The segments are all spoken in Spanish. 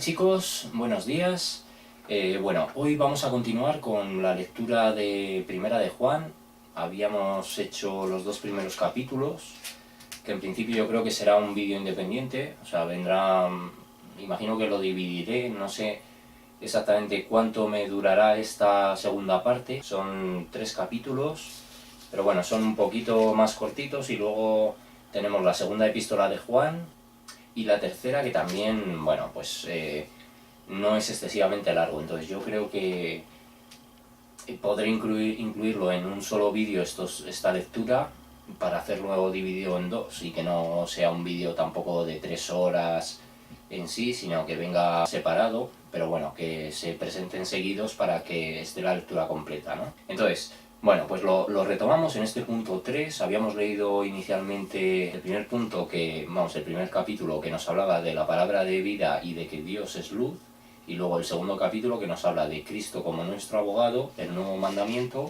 tal, chicos? Buenos días. Bueno, hoy vamos a continuar con la lectura de Primera de Juan. Habíamos hecho los dos primeros capítulos, que en principio yo creo que será un vídeo independiente, o sea, vendrá, imagino que lo dividiré, no sé exactamente cuánto me durará esta segunda parte. Son 3 capítulos, pero bueno, son un poquito más cortitos y luego tenemos la segunda epístola de Juan y la tercera que también, bueno, pues no es excesivamente largo, entonces yo creo que podré incluirlo en un solo vídeo esta lectura para hacerlo dividido en dos y que no sea un vídeo tampoco de 3 horas en sí, sino que venga separado, pero bueno, que se presenten seguidos para que esté la lectura completa, ¿no? Entonces, bueno, pues lo retomamos en este punto 3. Habíamos leído inicialmente el primer punto, el primer capítulo que nos hablaba de la palabra de vida y de que Dios es luz, y luego el segundo capítulo que nos habla de Cristo como nuestro abogado, el nuevo mandamiento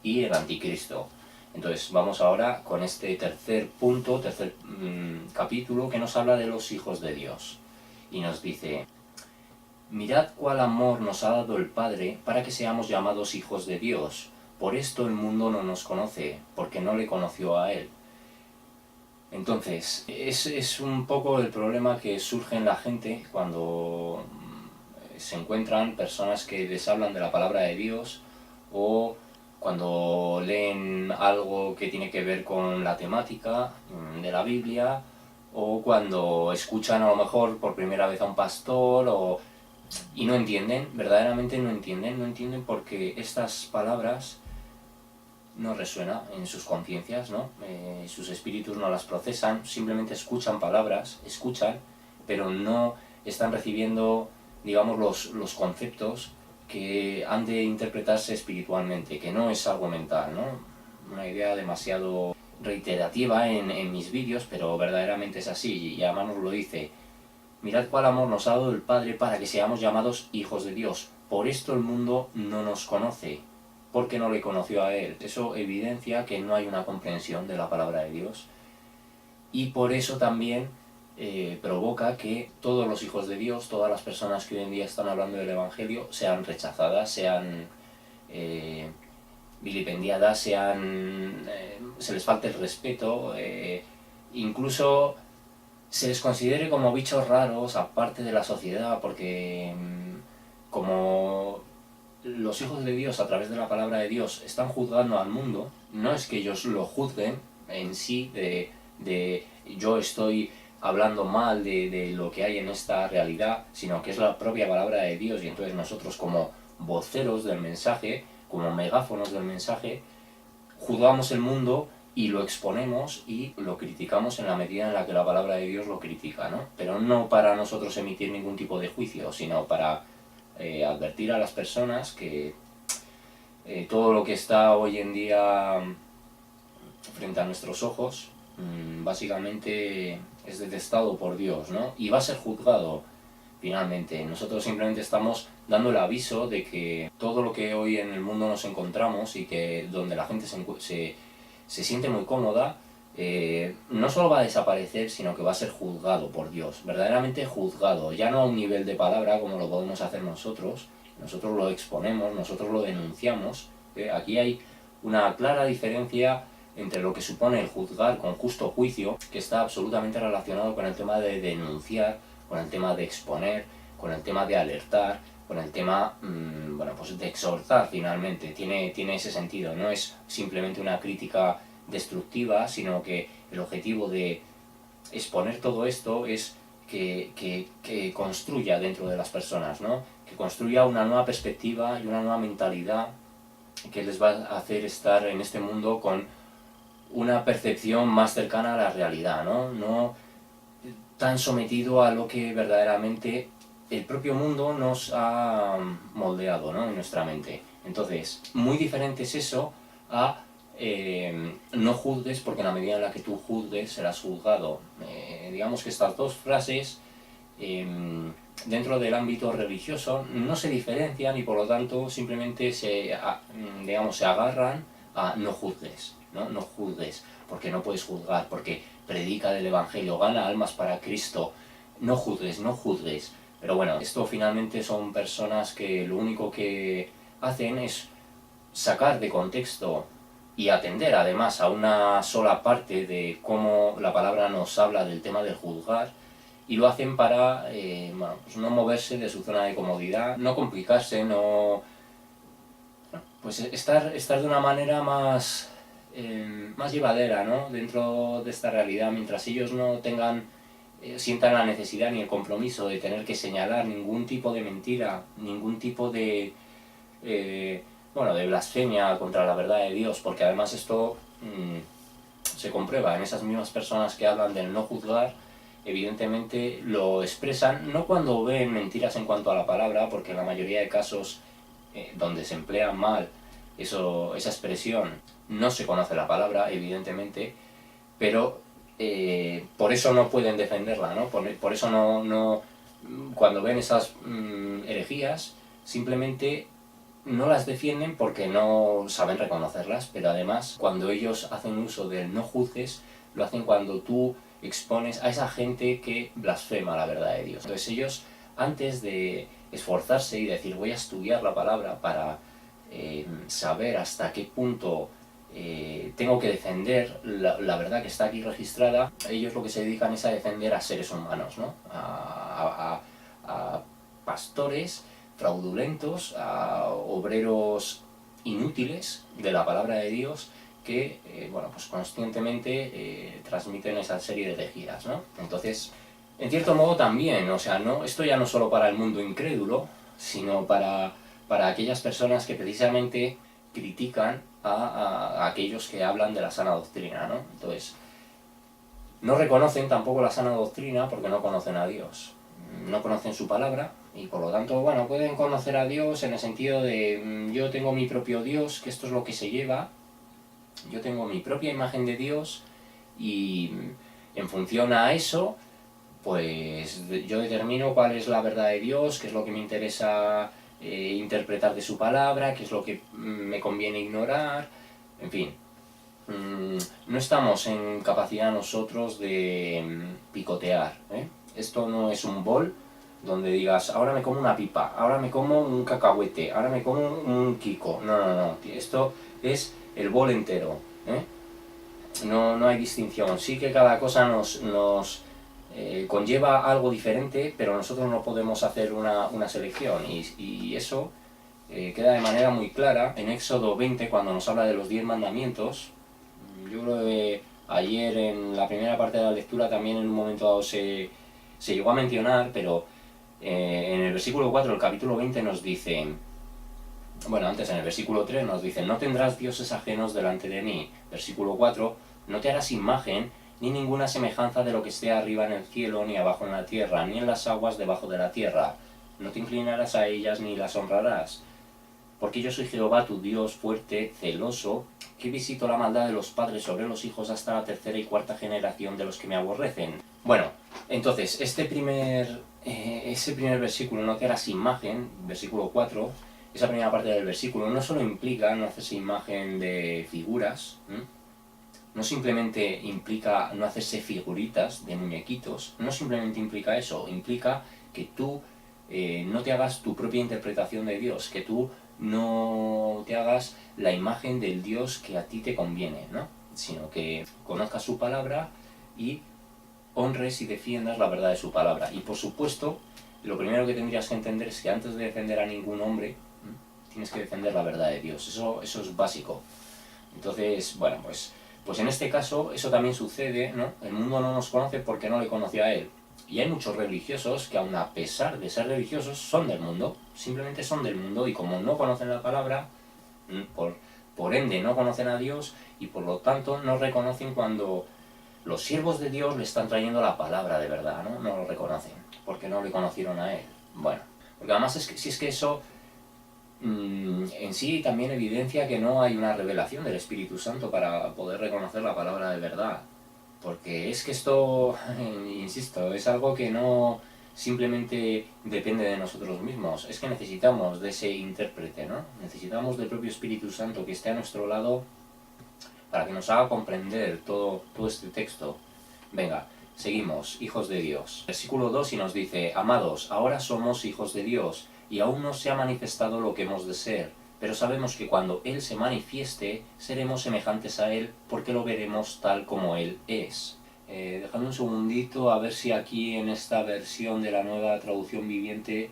y el anticristo. Entonces vamos ahora con este tercer punto, capítulo que nos habla de los hijos de Dios. Y nos dice: mirad cuál amor nos ha dado el Padre para que seamos llamados hijos de Dios. Por esto el mundo no nos conoce, porque no le conoció a Él. Entonces, es un poco el problema que surge en la gente cuando se encuentran personas que les hablan de la palabra de Dios, o cuando leen algo que tiene que ver con la temática de la Biblia, o cuando escuchan a lo mejor por primera vez a un pastor y no entienden, verdaderamente no entienden porque estas palabras no resuenan en sus conciencias, ¿no? Sus espíritus no las procesan, simplemente escuchan palabras, pero no están recibiendo, digamos, los conceptos que han de interpretarse espiritualmente, que no es algo mental, ¿no? Una idea demasiado reiterativa en mis vídeos, pero verdaderamente es así, y además nos lo dice: mirad cuál amor nos ha dado el Padre para que seamos llamados hijos de Dios. Por esto el mundo no nos conoce, porque no le conoció a Él. Eso evidencia que no hay una comprensión de la palabra de Dios. Y por eso también provoca que todos los hijos de Dios, todas las personas que hoy en día están hablando del Evangelio, sean rechazadas, sean vilipendiadas, se les falte el respeto, incluso se les considere como bichos raros, aparte de la sociedad, porque como los hijos de Dios a través de la palabra de Dios están juzgando al mundo, no es que ellos lo juzguen en sí, de yo estoy hablando mal de lo que hay en esta realidad, sino que es la propia palabra de Dios, y entonces nosotros como voceros del mensaje, como megáfonos del mensaje, juzgamos el mundo y lo exponemos y lo criticamos en la medida en la que la palabra de Dios lo critica, ¿no? Pero no para nosotros emitir ningún tipo de juicio, sino para advertir a las personas que todo lo que está hoy en día frente a nuestros ojos básicamente es detestado por Dios, ¿no? Y va a ser juzgado finalmente. Nosotros simplemente estamos dando el aviso de que todo lo que hoy en el mundo nos encontramos y que donde la gente se siente muy cómoda, no solo va a desaparecer, sino que va a ser juzgado por Dios, verdaderamente juzgado, ya no a un nivel de palabra como lo podemos hacer nosotros lo exponemos, nosotros lo denunciamos. Aquí hay una clara diferencia entre lo que supone el juzgar con justo juicio, que está absolutamente relacionado con el tema de denunciar, con el tema de exponer, con el tema de alertar, con el tema pues de exhortar finalmente. Tiene ese sentido, no es simplemente una crítica destructiva, sino que el objetivo de exponer todo esto es que construya dentro de las personas, ¿no? Que construya una nueva perspectiva y una nueva mentalidad que les va a hacer estar en este mundo con una percepción más cercana a la realidad, ¿no? No tan sometido a lo que verdaderamente el propio mundo nos ha moldeado, ¿no? En nuestra mente. Entonces, muy diferente es eso a no juzgues, porque en la medida en la que tú juzgues serás juzgado. Digamos que estas dos frases dentro del ámbito religioso no se diferencian y por lo tanto simplemente se agarran a no juzgues, ¿no? No juzgues, porque no puedes juzgar, porque predica del Evangelio, gana almas para Cristo. No juzgues, no juzgues. Pero bueno, esto finalmente son personas que lo único que hacen es sacar de contexto y atender además a una sola parte de cómo la palabra nos habla del tema del juzgar, y lo hacen para bueno, pues no moverse de su zona de comodidad, no complicarse, no, pues estar de una manera más llevadera, ¿no? Dentro de esta realidad, mientras ellos no sientan la necesidad ni el compromiso de tener que señalar ningún tipo de mentira, ningún tipo de blasfemia contra la verdad de Dios, porque además esto se comprueba en esas mismas personas que hablan del no juzgar. Evidentemente lo expresan no cuando ven mentiras en cuanto a la palabra, porque en la mayoría de casos donde se emplea mal esa expresión no se conoce la palabra, evidentemente, pero por eso no pueden defenderla, ¿no? Por eso no cuando ven esas herejías, simplemente no las defienden porque no saben reconocerlas, pero además cuando ellos hacen uso del no juzgues, lo hacen cuando tú expones a esa gente que blasfema la verdad de Dios. Entonces ellos, antes de esforzarse y decir voy a estudiar la palabra para saber hasta qué punto tengo que defender la verdad que está aquí registrada, ellos lo que se dedican es a defender a seres humanos, ¿no? A pastores fraudulentos, a obreros inútiles de la palabra de Dios que bueno, pues conscientemente transmiten esa serie de herejías, ¿no? Entonces, en cierto modo también, o sea, no, esto ya no solo para el mundo incrédulo, sino para aquellas personas que precisamente critican a aquellos que hablan de la sana doctrina, ¿no? Entonces, no reconocen tampoco la sana doctrina porque no conocen a Dios, no conocen su palabra, y por lo tanto, bueno, pueden conocer a Dios en el sentido de yo tengo mi propio Dios, que esto es lo que se lleva, yo tengo mi propia imagen de Dios y en función a eso, pues yo determino cuál es la verdad de Dios, qué es lo que me interesa interpretar de su palabra, qué es lo que me conviene ignorar, en fin. No estamos en capacidad nosotros de picotear, ¿eh? Esto no es un bol donde digas, ahora me como una pipa, ahora me como un cacahuete, ahora me como un kiko. No, no, no. Esto es el bol entero, ¿eh? No hay distinción. Sí que cada cosa nos conlleva algo diferente, pero nosotros no podemos hacer una selección. Y eso queda de manera muy clara en Éxodo 20, cuando nos habla de los 10 mandamientos. Yo creo que ayer en la primera parte de la lectura también en un momento dado se llegó a mencionar, pero en el versículo 4 del capítulo 20 nos dice, bueno, antes en el versículo 3 nos dice, no tendrás dioses ajenos delante de mí. Versículo 4, no te harás imagen ni ninguna semejanza de lo que esté arriba en el cielo, ni abajo en la tierra, ni en las aguas debajo de la tierra. No te inclinarás a ellas ni las honrarás. Porque yo soy Jehová tu Dios fuerte, celoso, que visito la maldad de los padres sobre los hijos hasta la tercera y cuarta generación de los que me aborrecen. Bueno, entonces, ese primer versículo, no te harás imagen, versículo 4, esa primera parte del versículo, no solo implica no hacerse imagen de figuras, no simplemente implica no hacerse figuritas de muñequitos, no simplemente implica eso, implica que tú no te hagas tu propia interpretación de Dios, que tú no te hagas la imagen del Dios que a ti te conviene, ¿no? Sino que conozcas su palabra y honres y defiendas la verdad de su palabra. Y por supuesto, lo primero que tendrías que entender es que antes de defender a ningún hombre, tienes que defender la verdad de Dios. Eso es básico. Entonces, bueno, pues en este caso eso también sucede, ¿no? El mundo no nos conoce porque no le conoció a él. Y hay muchos religiosos que aun a pesar de ser religiosos son del mundo, simplemente son del mundo, y como no conocen la palabra, por ende no conocen a Dios, y por lo tanto no reconocen cuando los siervos de Dios le están trayendo la palabra de verdad, ¿no? No lo reconocen, porque no le conocieron a él. Bueno, porque además si es que eso en sí también evidencia que no hay una revelación del Espíritu Santo para poder reconocer la palabra de verdad. Porque es que esto, insisto, es algo que no simplemente depende de nosotros mismos. Es que necesitamos de ese intérprete, ¿no? Necesitamos del propio Espíritu Santo que esté a nuestro lado para que nos haga comprender todo este texto. Venga, Seguimos, hijos de Dios. Versículo 2 y nos dice, amados, ahora somos hijos de Dios, y aún no se ha manifestado lo que hemos de ser, pero sabemos que cuando Él se manifieste, seremos semejantes a Él, porque lo veremos tal como Él es. Dejadme un segundito a ver si aquí en esta versión de la Nueva Traducción Viviente,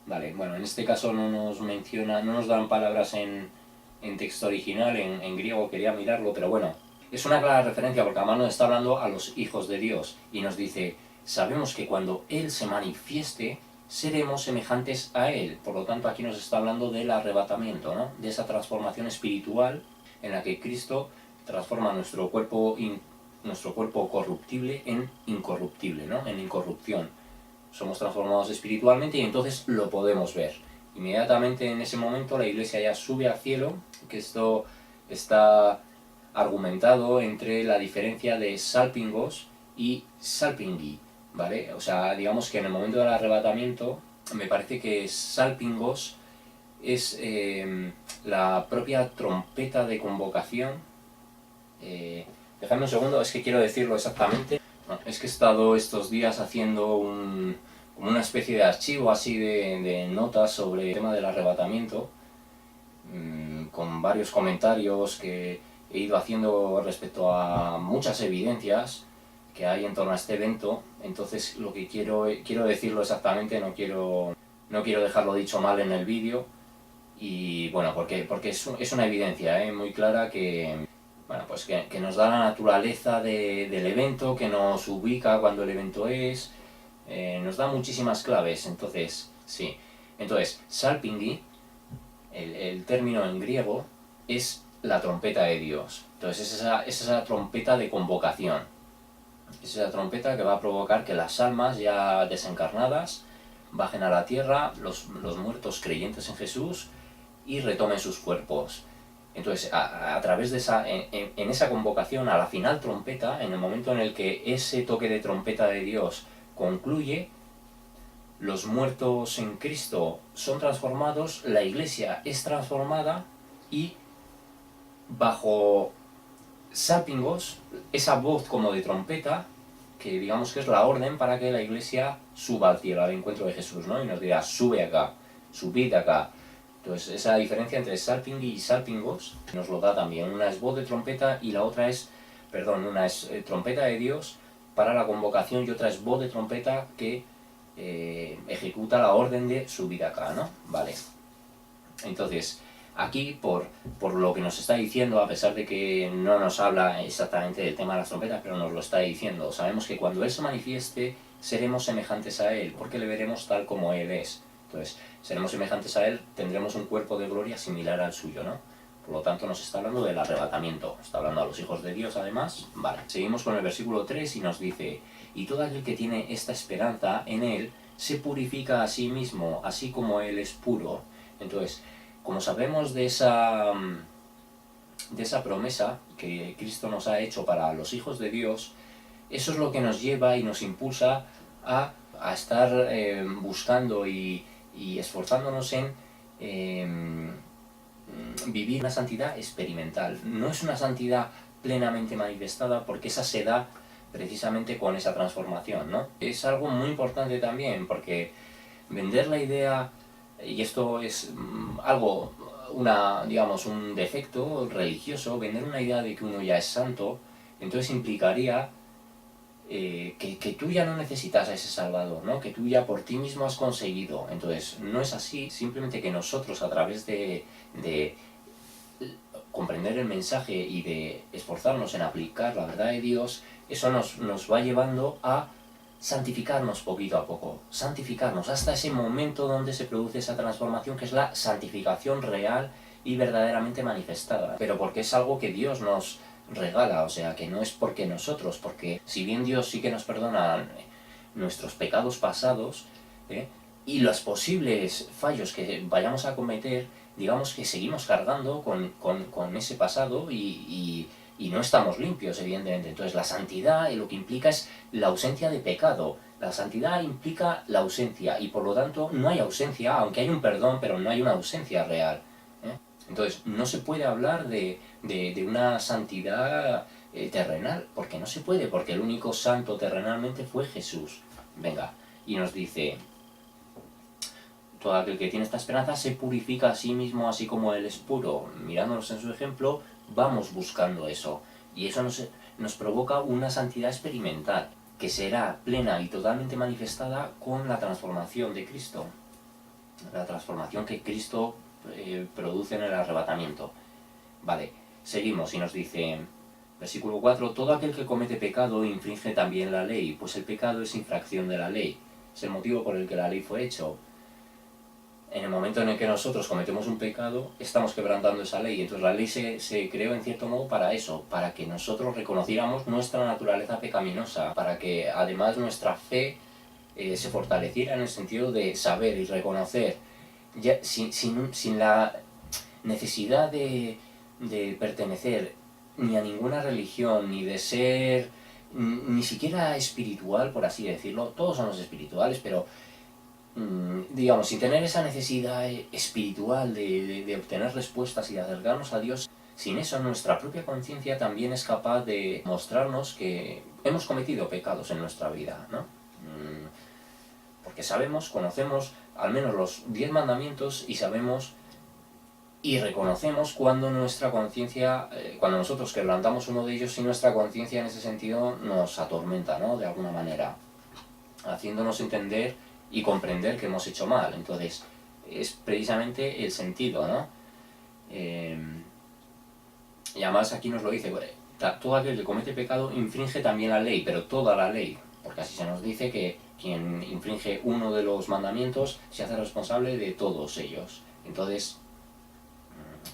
vale, bueno, en este caso no nos menciona, no nos dan palabras en texto original, en griego, quería mirarlo, pero bueno, es una clara referencia porque además nos está hablando a los hijos de Dios y nos dice, sabemos que cuando Él se manifieste, seremos semejantes a Él. Por lo tanto, aquí nos está hablando del arrebatamiento, ¿no? De esa transformación espiritual en la que Cristo transforma nuestro cuerpo corruptible en incorruptible, ¿no? En incorrupción. Somos transformados espiritualmente y entonces lo podemos ver. Inmediatamente en ese momento la Iglesia ya sube al cielo, que esto está argumentado entre la diferencia de salpingos y salpingi, ¿vale? O sea, digamos que en el momento del arrebatamiento me parece que salpingos es la propia trompeta de convocación. Dejadme un segundo, es que quiero decirlo exactamente. Bueno, es que he estado estos días haciendo como una especie de archivo así de notas sobre el tema del arrebatamiento, con varios comentarios que he ido haciendo respecto a muchas evidencias que hay en torno a este evento. Entonces lo que quiero decirlo exactamente, no quiero dejarlo dicho mal en el vídeo, y bueno, porque es una evidencia muy clara que, bueno, pues que nos da la naturaleza del evento, que nos ubica cuando el evento es, nos da muchísimas claves. Entonces, sí, entonces salpingi, el término en griego, es la trompeta de Dios. Entonces es esa trompeta de convocación. Es esa trompeta que va a provocar que las almas ya desencarnadas bajen a la tierra, los muertos creyentes en Jesús, y retomen sus cuerpos. Entonces, a través de en esa convocación, a la final trompeta, en el momento en el que ese toque de trompeta de Dios concluye, los muertos en Cristo son transformados, la Iglesia es transformada, y bajo salpingos, esa voz como de trompeta, que digamos que es la orden para que la Iglesia suba al cielo, al encuentro de Jesús, ¿no? Y nos dirá, sube acá, subid acá. Entonces, esa diferencia entre salpingui y salpingos nos lo da también. Una es voz de trompeta y la otra es, una es trompeta de Dios para la convocación, y otra es voz de trompeta que ejecuta la orden de subir acá, ¿no? Vale. Entonces, aquí, por lo que nos está diciendo, a pesar de que no nos habla exactamente del tema de las trompetas, pero nos lo está diciendo, sabemos que cuando Él se manifieste, seremos semejantes a Él, porque le veremos tal como Él es. Entonces, seremos semejantes a Él, tendremos un cuerpo de gloria similar al suyo, ¿no? Por lo tanto, nos está hablando del arrebatamiento, está hablando a los hijos de Dios, además. Vale, seguimos con el versículo 3 y nos dice, y todo aquel que tiene esta esperanza en Él, se purifica a sí mismo, así como Él es puro. Entonces, como sabemos de esa promesa que Cristo nos ha hecho para los hijos de Dios, eso es lo que nos lleva y nos impulsa a estar buscando y esforzándonos en vivir una santidad experimental. No es una santidad plenamente manifestada, porque esa se da precisamente con esa transformación, ¿no? Es algo muy importante también, porque vender la idea, y esto es algo, digamos, un defecto religioso, vender una idea de que uno ya es santo, entonces implicaría que tú ya no necesitas a ese Salvador, ¿no? Que tú ya por ti mismo has conseguido. Entonces, no es así, simplemente que nosotros, a través de comprender el mensaje y de esforzarnos en aplicar la verdad de Dios, eso nos va llevando a santificarnos poquito a poco, santificarnos hasta ese momento donde se produce esa transformación, que es la santificación real y verdaderamente manifestada, pero porque es algo que Dios nos regala, o sea, que no es porque nosotros, porque si bien Dios sí que nos perdona nuestros pecados pasados, y los posibles fallos que vayamos a cometer, digamos que seguimos cargando con ese pasado y no estamos limpios, evidentemente. Entonces la santidad lo que implica es la ausencia de pecado. La santidad implica la ausencia, y por lo tanto no hay ausencia, aunque hay un perdón, pero no hay una ausencia real. Entonces no se puede hablar de una santidad terrenal, porque no se puede, porque el único santo terrenalmente fue Jesús. Venga, y nos dice, todo aquel que tiene esta esperanza se purifica a sí mismo así como Él es puro. Mirándonos en su ejemplo, vamos buscando eso. Y eso nos provoca una santidad experimental, que será plena y totalmente manifestada con la transformación de Cristo. La transformación que Cristo produce en el arrebatamiento. Vale, seguimos y nos dice, versículo 4, todo aquel que comete pecado infringe también la ley, pues el pecado es infracción de la ley. Es el motivo por el que la ley fue hecho. En el momento en el que nosotros cometemos un pecado, estamos quebrantando esa ley. Entonces la ley se creó en cierto modo para eso, para que nosotros reconociéramos nuestra naturaleza pecaminosa, para que además nuestra fe se fortaleciera en el sentido de saber y reconocer, ya, sin la necesidad de pertenecer ni a ninguna religión, ni de ser ni siquiera espiritual, por así decirlo. Todos somos espirituales, pero digamos, sin tener esa necesidad espiritual de obtener respuestas y de acercarnos a Dios, sin eso nuestra propia conciencia también es capaz de mostrarnos que hemos cometido pecados en nuestra vida, ¿no? Porque sabemos, conocemos al menos los 10 mandamientos y sabemos y reconocemos cuando nuestra conciencia, cuando nosotros quebrantamos uno de ellos y nuestra conciencia en ese sentido nos atormenta, ¿no? De alguna manera, haciéndonos entender y comprender que hemos hecho mal. Entonces, es precisamente el sentido, ¿no? Y además aquí nos lo dice, todo aquel que comete pecado infringe también la ley, pero toda la ley, porque así se nos dice que quien infringe uno de los mandamientos se hace responsable de todos ellos. Entonces,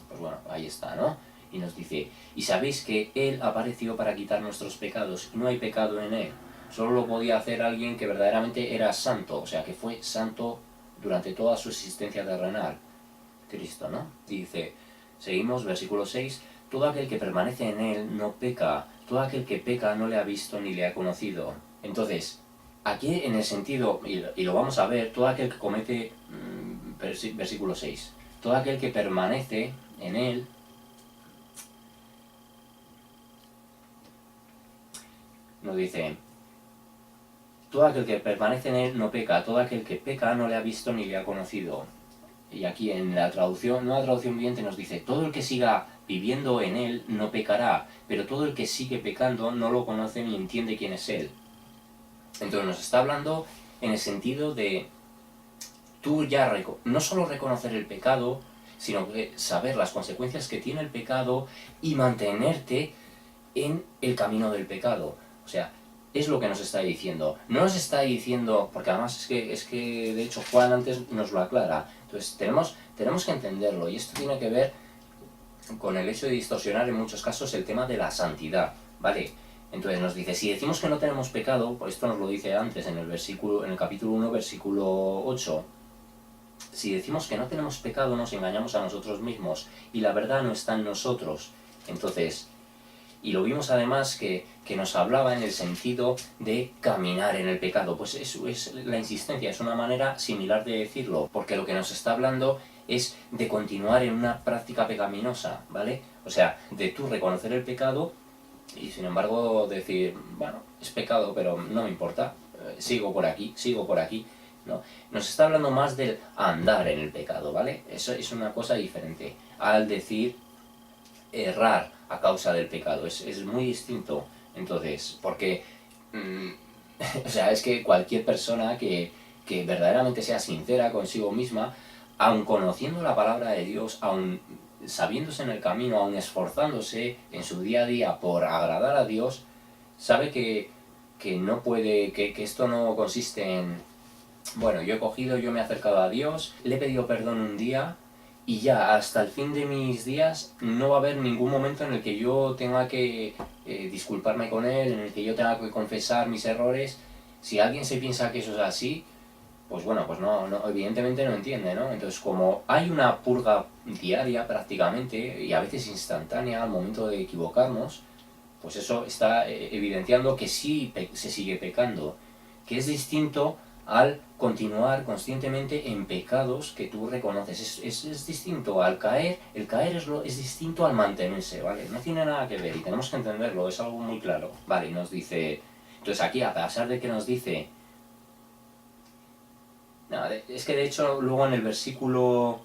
pues bueno, ahí está, ¿no? Y nos dice, y sabéis que Él apareció para quitar nuestros pecados, y no hay pecado en Él. Solo lo podía hacer alguien que verdaderamente era santo, o sea, que fue santo durante toda su existencia terrenal, Cristo, ¿no? Dice, seguimos, versículo 6, todo aquel que permanece en Él no peca, todo aquel que peca no le ha visto ni le ha conocido. Entonces, aquí en el sentido, y lo vamos a ver, todo aquel que comete, versículo 6, todo aquel que permanece en Él, nos dice, todo aquel que permanece en Él no peca, todo aquel que peca no le ha visto ni le ha conocido. Y aquí en la traducción, nueva traducción viviente nos dice, todo el que siga viviendo en Él no pecará, pero todo el que sigue pecando no lo conoce ni entiende quién es Él. Entonces nos está hablando en el sentido de tú ya no solo reconocer el pecado, sino que saber las consecuencias que tiene el pecado y mantenerte en el camino del pecado. O sea, es lo que nos está diciendo. No nos está diciendo, porque además es que de hecho Juan antes nos lo aclara. Entonces tenemos que entenderlo, y esto tiene que ver con el hecho de distorsionar en muchos casos el tema de la santidad, ¿vale? Entonces nos dice, si decimos que no tenemos pecado, pues esto nos lo dice antes en el capítulo 1, versículo 8, si decimos que no tenemos pecado nos engañamos a nosotros mismos y la verdad no está en nosotros. Entonces, y lo vimos además que nos hablaba en el sentido de caminar en el pecado. Pues eso es la insistencia, es una manera similar de decirlo, porque lo que nos está hablando es de continuar en una práctica pecaminosa, ¿vale? O sea, de tú reconocer el pecado y sin embargo decir, bueno, es pecado, pero no me importa, sigo por aquí, ¿no? Nos está hablando más del andar en el pecado, ¿vale? Eso es una cosa diferente al decir errar a causa del pecado, es muy distinto. Entonces, porque o sea, es que cualquier persona que verdaderamente sea sincera consigo misma, aun conociendo la palabra de Dios, aun sabiéndose en el camino, aun esforzándose en su día a día por agradar a Dios, sabe que no puede, que esto no consiste en, bueno, yo me he acercado a Dios, le he pedido perdón un día, y ya hasta el fin de mis días no va a haber ningún momento en el que yo tenga que disculparme con Él, en el que yo tenga que confesar mis errores. Si alguien se piensa que eso es así, pues bueno, pues no, evidentemente no entiende, ¿no? Entonces, como hay una purga diaria prácticamente, y a veces instantánea al momento de equivocarnos, pues eso está evidenciando que sí se sigue pecando, que es distinto al continuar conscientemente en pecados que tú reconoces. Es distinto al caer, el caer es distinto al mantenerse, ¿vale? No tiene nada que ver y tenemos que entenderlo, es algo muy claro. Vale, y nos dice... Entonces aquí, a pesar de que nos dice... No, es que de hecho luego en el versículo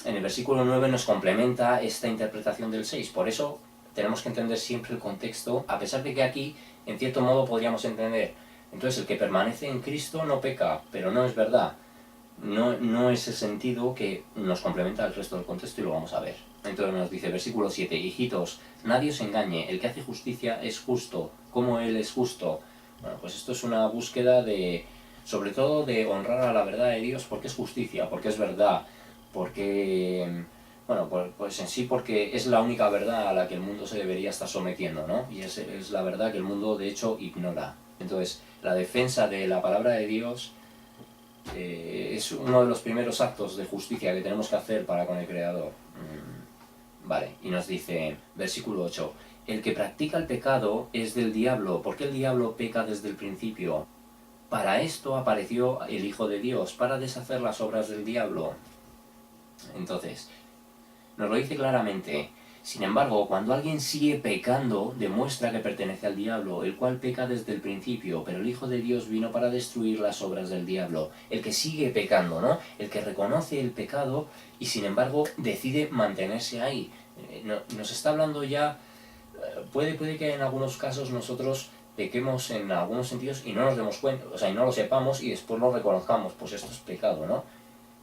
9 nos complementa esta interpretación del 6. Por eso tenemos que entender siempre el contexto, a pesar de que aquí, en cierto modo, podríamos entender. Entonces, el que permanece en Cristo no peca, pero no es verdad. No es el sentido que nos complementa el resto del contexto y lo vamos a ver. Entonces nos dice, versículo 7, hijitos, nadie os engañe, el que hace justicia es justo, como él es justo. Bueno, pues esto es una búsqueda de, sobre todo, de honrar a la verdad de Dios porque es justicia, porque es verdad, porque, bueno, pues en sí porque es la única verdad a la que el mundo se debería estar sometiendo, ¿no? Y es la verdad que el mundo de hecho ignora. Entonces, la defensa de la palabra de Dios es uno de los primeros actos de justicia que tenemos que hacer para con el Creador. Vale, y nos dice, versículo 8, el que practica el pecado es del diablo, porque el diablo peca desde el principio. Para esto apareció el Hijo de Dios, para deshacer las obras del diablo. Entonces, nos lo dice claramente. Sin embargo, cuando alguien sigue pecando, demuestra que pertenece al diablo, el cual peca desde el principio, pero el Hijo de Dios vino para destruir las obras del diablo. El que sigue pecando, ¿no? El que reconoce el pecado y sin embargo decide mantenerse ahí. Nos está hablando ya, puede que en algunos casos nosotros pequemos en algunos sentidos y no nos demos cuenta, o sea, y no lo sepamos y después lo reconozcamos, pues esto es pecado, ¿no?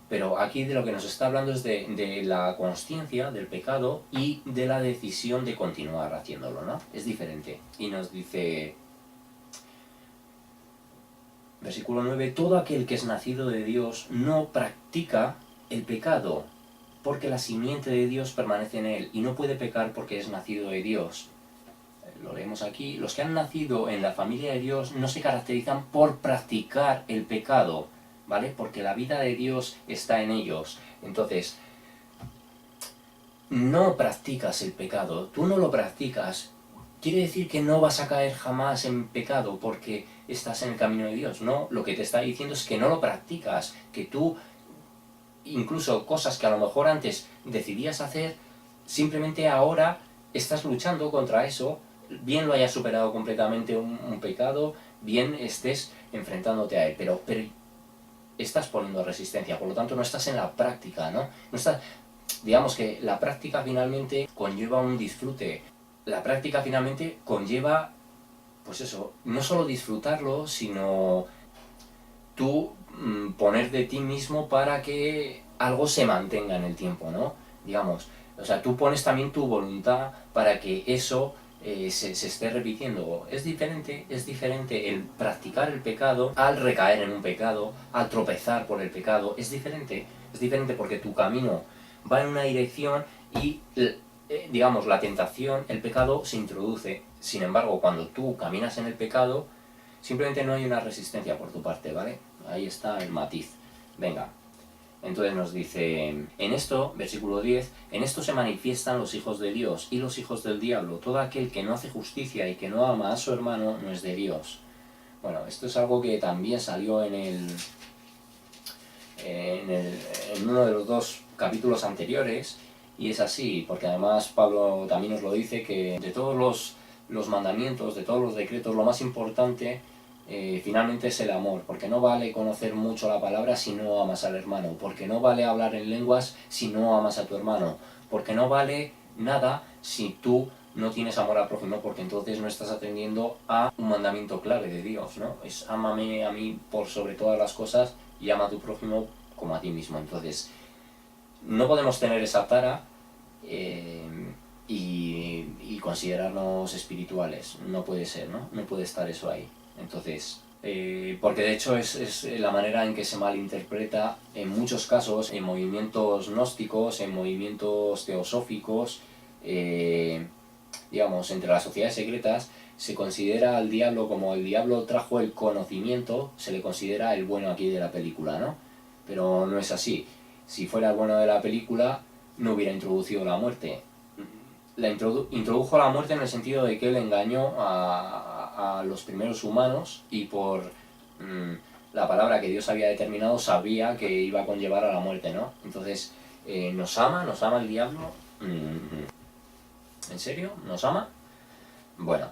Pero aquí de lo que nos está hablando es de la consciencia del pecado y de la decisión de continuar haciéndolo, ¿no? Es diferente. Y nos dice, versículo 9, todo aquel que es nacido de Dios no practica el pecado, porque la simiente de Dios permanece en él, y no puede pecar porque es nacido de Dios. Lo leemos aquí, los que han nacido en la familia de Dios no se caracterizan por practicar el pecado, ¿vale? Porque la vida de Dios está en ellos. Entonces, no practicas el pecado, tú no lo practicas. Quiere decir que no vas a caer jamás en pecado porque estás en el camino de Dios, ¿no? Lo que te está diciendo es que no lo practicas, que tú, incluso cosas que a lo mejor antes decidías hacer, simplemente ahora estás luchando contra eso, bien lo hayas superado completamente un pecado, bien estés enfrentándote a él, pero estás poniendo resistencia, por lo tanto no estás en la práctica, ¿no? No estás, digamos que la práctica finalmente conlleva un disfrute, la práctica finalmente conlleva, pues eso, no solo disfrutarlo, sino tú poner de ti mismo para que algo se mantenga en el tiempo, ¿no? Digamos, o sea, tú pones también tu voluntad para que eso se esté repitiendo. Es diferente el practicar el pecado al recaer en un pecado, al tropezar por el pecado. Es diferente porque tu camino va en una dirección y, digamos, la tentación, el pecado se introduce. Sin embargo, cuando tú caminas en el pecado, simplemente no hay una resistencia por tu parte, ¿vale? Ahí está el matiz. Venga. Entonces nos dice, en esto, versículo 10, en esto se manifiestan los hijos de Dios y los hijos del diablo. Todo aquel que no hace justicia y que no ama a su hermano no es de Dios. Bueno, esto es algo que también salió en uno de los dos capítulos anteriores, y es así, porque además Pablo también nos lo dice, que de todos los mandamientos, de todos los decretos, lo más importante finalmente es el amor, porque no vale conocer mucho la palabra si no amas al hermano, porque no vale hablar en lenguas si no amas a tu hermano, porque no vale nada si tú no tienes amor al prójimo, porque entonces no estás atendiendo a un mandamiento clave de Dios, ¿no? Es ámame a mí por sobre todas las cosas y ama a tu prójimo como a ti mismo. Entonces, no podemos tener esa tara y considerarnos espirituales. No puede ser, ¿no? No puede estar eso ahí. Entonces, porque de hecho es la manera en que se malinterpreta en muchos casos, en movimientos gnósticos, en movimientos teosóficos, digamos, entre las sociedades secretas, se considera al diablo como el diablo trajo el conocimiento, se le considera el bueno aquí de la película, ¿no? Pero no es así. Si fuera el bueno de la película, no hubiera introducido la muerte. Introdujo la muerte en el sentido de que él engañó a los primeros humanos y por la palabra que Dios había determinado sabía que iba a conllevar a la muerte, ¿no? Entonces, ¿nos ama el diablo? ¿En serio? ¿Nos ama? Bueno,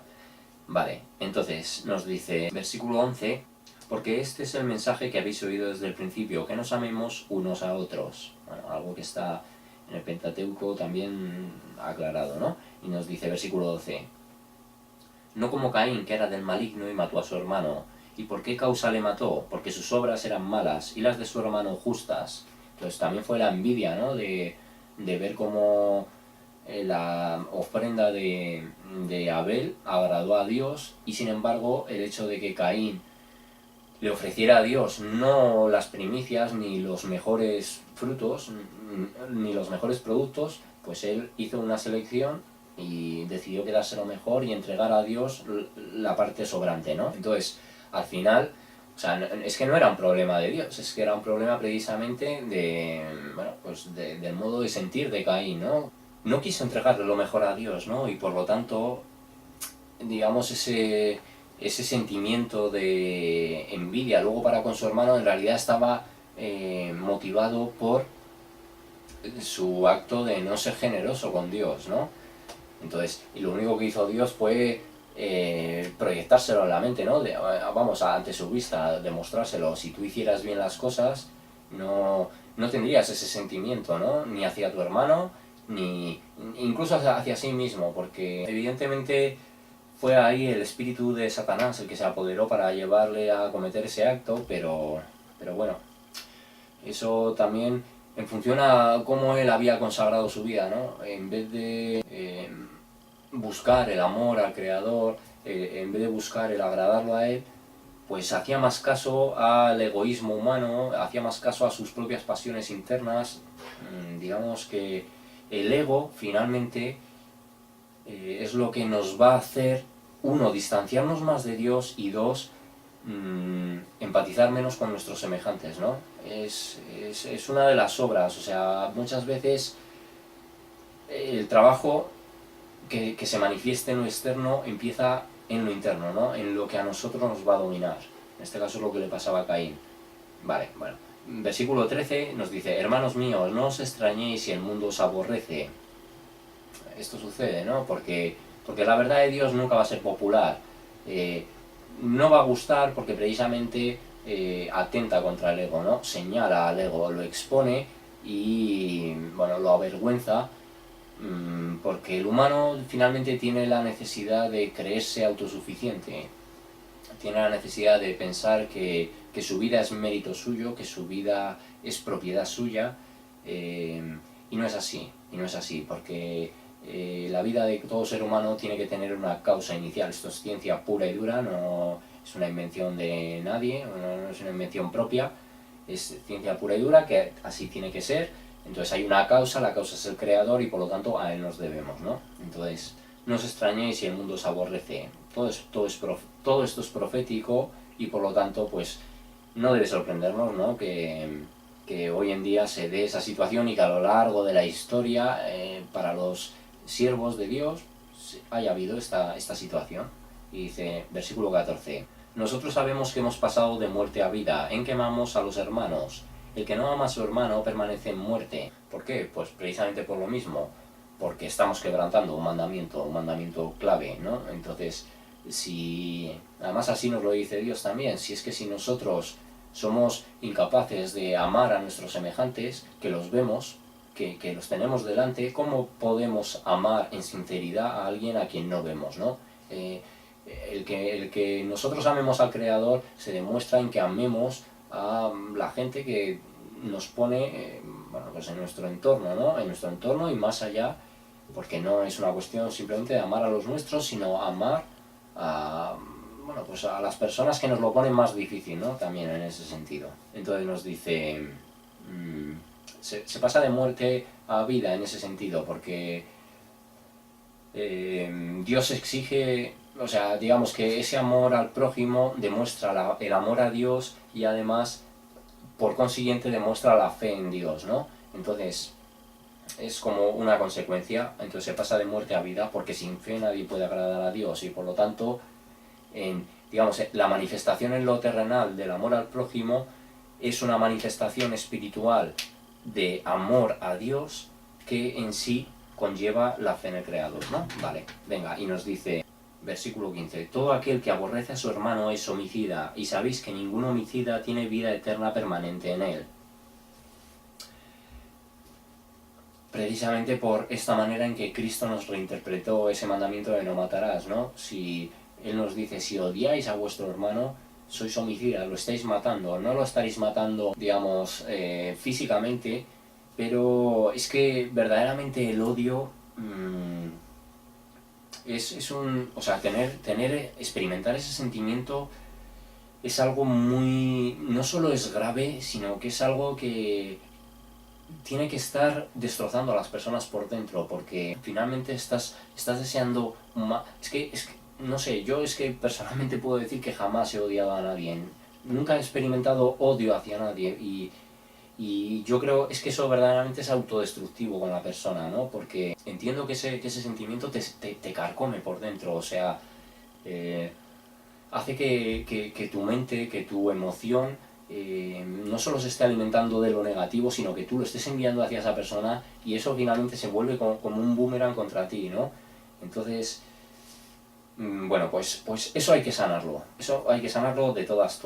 vale, entonces nos dice, versículo 11, porque este es el mensaje que habéis oído desde el principio, que nos amemos unos a otros. Bueno, algo que está en el Pentateuco también aclarado, ¿no? Y nos dice, versículo 12, no como Caín, que era del maligno y mató a su hermano. ¿Y por qué causa le mató? Porque sus obras eran malas y las de su hermano justas. Entonces también fue la envidia, ¿no? De ver cómo la ofrenda de Abel agradó a Dios, y sin embargo el hecho de que Caín le ofreciera a Dios no las primicias ni los mejores frutos ni los mejores productos, pues él hizo una selección y decidió quedarse lo mejor y entregar a Dios la parte sobrante, ¿no? Entonces, al final, o sea, es que no era un problema de Dios, es que era un problema precisamente bueno, pues del modo de sentir de Caín, ¿no? No quiso entregarle lo mejor a Dios, ¿no? Y por lo tanto, digamos, ese sentimiento de envidia luego para con su hermano en realidad estaba motivado por su acto de no ser generoso con Dios, ¿no? Entonces, y lo único que hizo Dios fue proyectárselo en la mente, ¿no? Vamos, ante su vista, demostrárselo. Si tú hicieras bien las cosas, no tendrías ese sentimiento, ¿no? Ni hacia tu hermano, ni incluso hacia sí mismo, porque evidentemente fue ahí el espíritu de Satanás el que se apoderó para llevarle a cometer ese acto, pero bueno, eso también en función a cómo él había consagrado su vida, ¿no? En vez de buscar el amor al Creador, en vez de buscar el agradarlo a él, pues hacía más caso al egoísmo humano, hacía más caso a sus propias pasiones internas. Digamos que el ego finalmente es lo que nos va a hacer, uno, distanciarnos más de Dios, y dos, empatizar menos con nuestros semejantes, ¿no? Es una de las obras, o sea, muchas veces el trabajo que se manifieste en lo externo empieza en lo interno, ¿no? En lo que a nosotros nos va a dominar. En este caso es lo que le pasaba a Caín. Vale, bueno. Versículo 13 nos dice, hermanos míos, no os extrañéis si el mundo os aborrece. Esto sucede, ¿no? Porque la verdad de Dios nunca va a ser popular. No va a gustar porque precisamente atenta contra el ego, ¿no? Señala al ego, lo expone y, bueno, lo avergüenza, porque el humano finalmente tiene la necesidad de creerse autosuficiente, tiene la necesidad de pensar que su vida es mérito suyo, que su vida es propiedad suya, y no es así, porque la vida de todo ser humano tiene que tener una causa inicial. Esto es ciencia pura y dura, no es una invención de nadie, no es una invención propia, es ciencia pura y dura, que así tiene que ser. Entonces hay una causa, la causa es el creador y por lo tanto a él nos debemos, ¿no? Entonces, no os extrañéis si el mundo os aborrece. Todo esto es profético y por lo tanto, pues, no debe sorprendernos, ¿no? Que hoy en día se dé esa situación y que a lo largo de la historia, para los siervos de Dios, haya habido esta situación. Y dice, versículo 14, nosotros sabemos que hemos pasado de muerte a vida, en que amamos a los hermanos. El que no ama a su hermano permanece en muerte. ¿Por qué? Pues precisamente por lo mismo, porque estamos quebrantando un mandamiento clave, ¿no? Entonces, si además así nos lo dice Dios también, si es que si nosotros somos incapaces de amar a nuestros semejantes, que los vemos, que los tenemos delante, ¿cómo podemos amar en sinceridad a alguien a quien no vemos, ¿no? El que nosotros amemos al Creador se demuestra en que amemos a la gente que nos pone, bueno, pues en nuestro entorno, ¿no? En nuestro entorno y más allá, porque no es una cuestión simplemente de amar a los nuestros, sino amar a, bueno, pues a las personas que nos lo ponen más difícil, ¿no? También en ese sentido. Entonces nos dice, se pasa de muerte a vida en ese sentido, porque Dios exige, o sea, digamos que ese amor al prójimo demuestra el amor a Dios y además, por consiguiente, demuestra la fe en Dios, ¿no? Entonces, es como una consecuencia, entonces se pasa de muerte a vida, porque sin fe nadie puede agradar a Dios y por lo tanto, en digamos, la manifestación en lo terrenal del amor al prójimo es una manifestación espiritual de amor a Dios que en sí conlleva la fe en el Creador, ¿no? Vale, venga, y nos dice, versículo 15, todo aquel que aborrece a su hermano es homicida, y sabéis que ningún homicida tiene vida eterna permanente en él. Precisamente por esta manera en que Cristo nos reinterpretó ese mandamiento de no matarás, ¿no? Si Él nos dice, si odiáis a vuestro hermano, sois homicidas, lo estáis matando, no lo estaréis matando, digamos, físicamente, pero es que verdaderamente el odio es un... O sea, experimentar ese sentimiento es algo muy... no solo es grave, sino que es algo que tiene que estar destrozando a las personas por dentro, porque finalmente estás deseando más. Es que, no sé, yo es que personalmente puedo decir que jamás he odiado a nadie. Nunca he experimentado odio hacia nadie y yo creo es que eso verdaderamente es autodestructivo con la persona, ¿no? Porque entiendo que ese sentimiento te carcome por dentro, o sea, hace que tu mente, que tu emoción no solo se esté alimentando de lo negativo, sino que tú lo estés enviando hacia esa persona y eso finalmente se vuelve como un boomerang contra ti, ¿no? Entonces, bueno, pues eso hay que sanarlo. Eso hay que sanarlo de todas.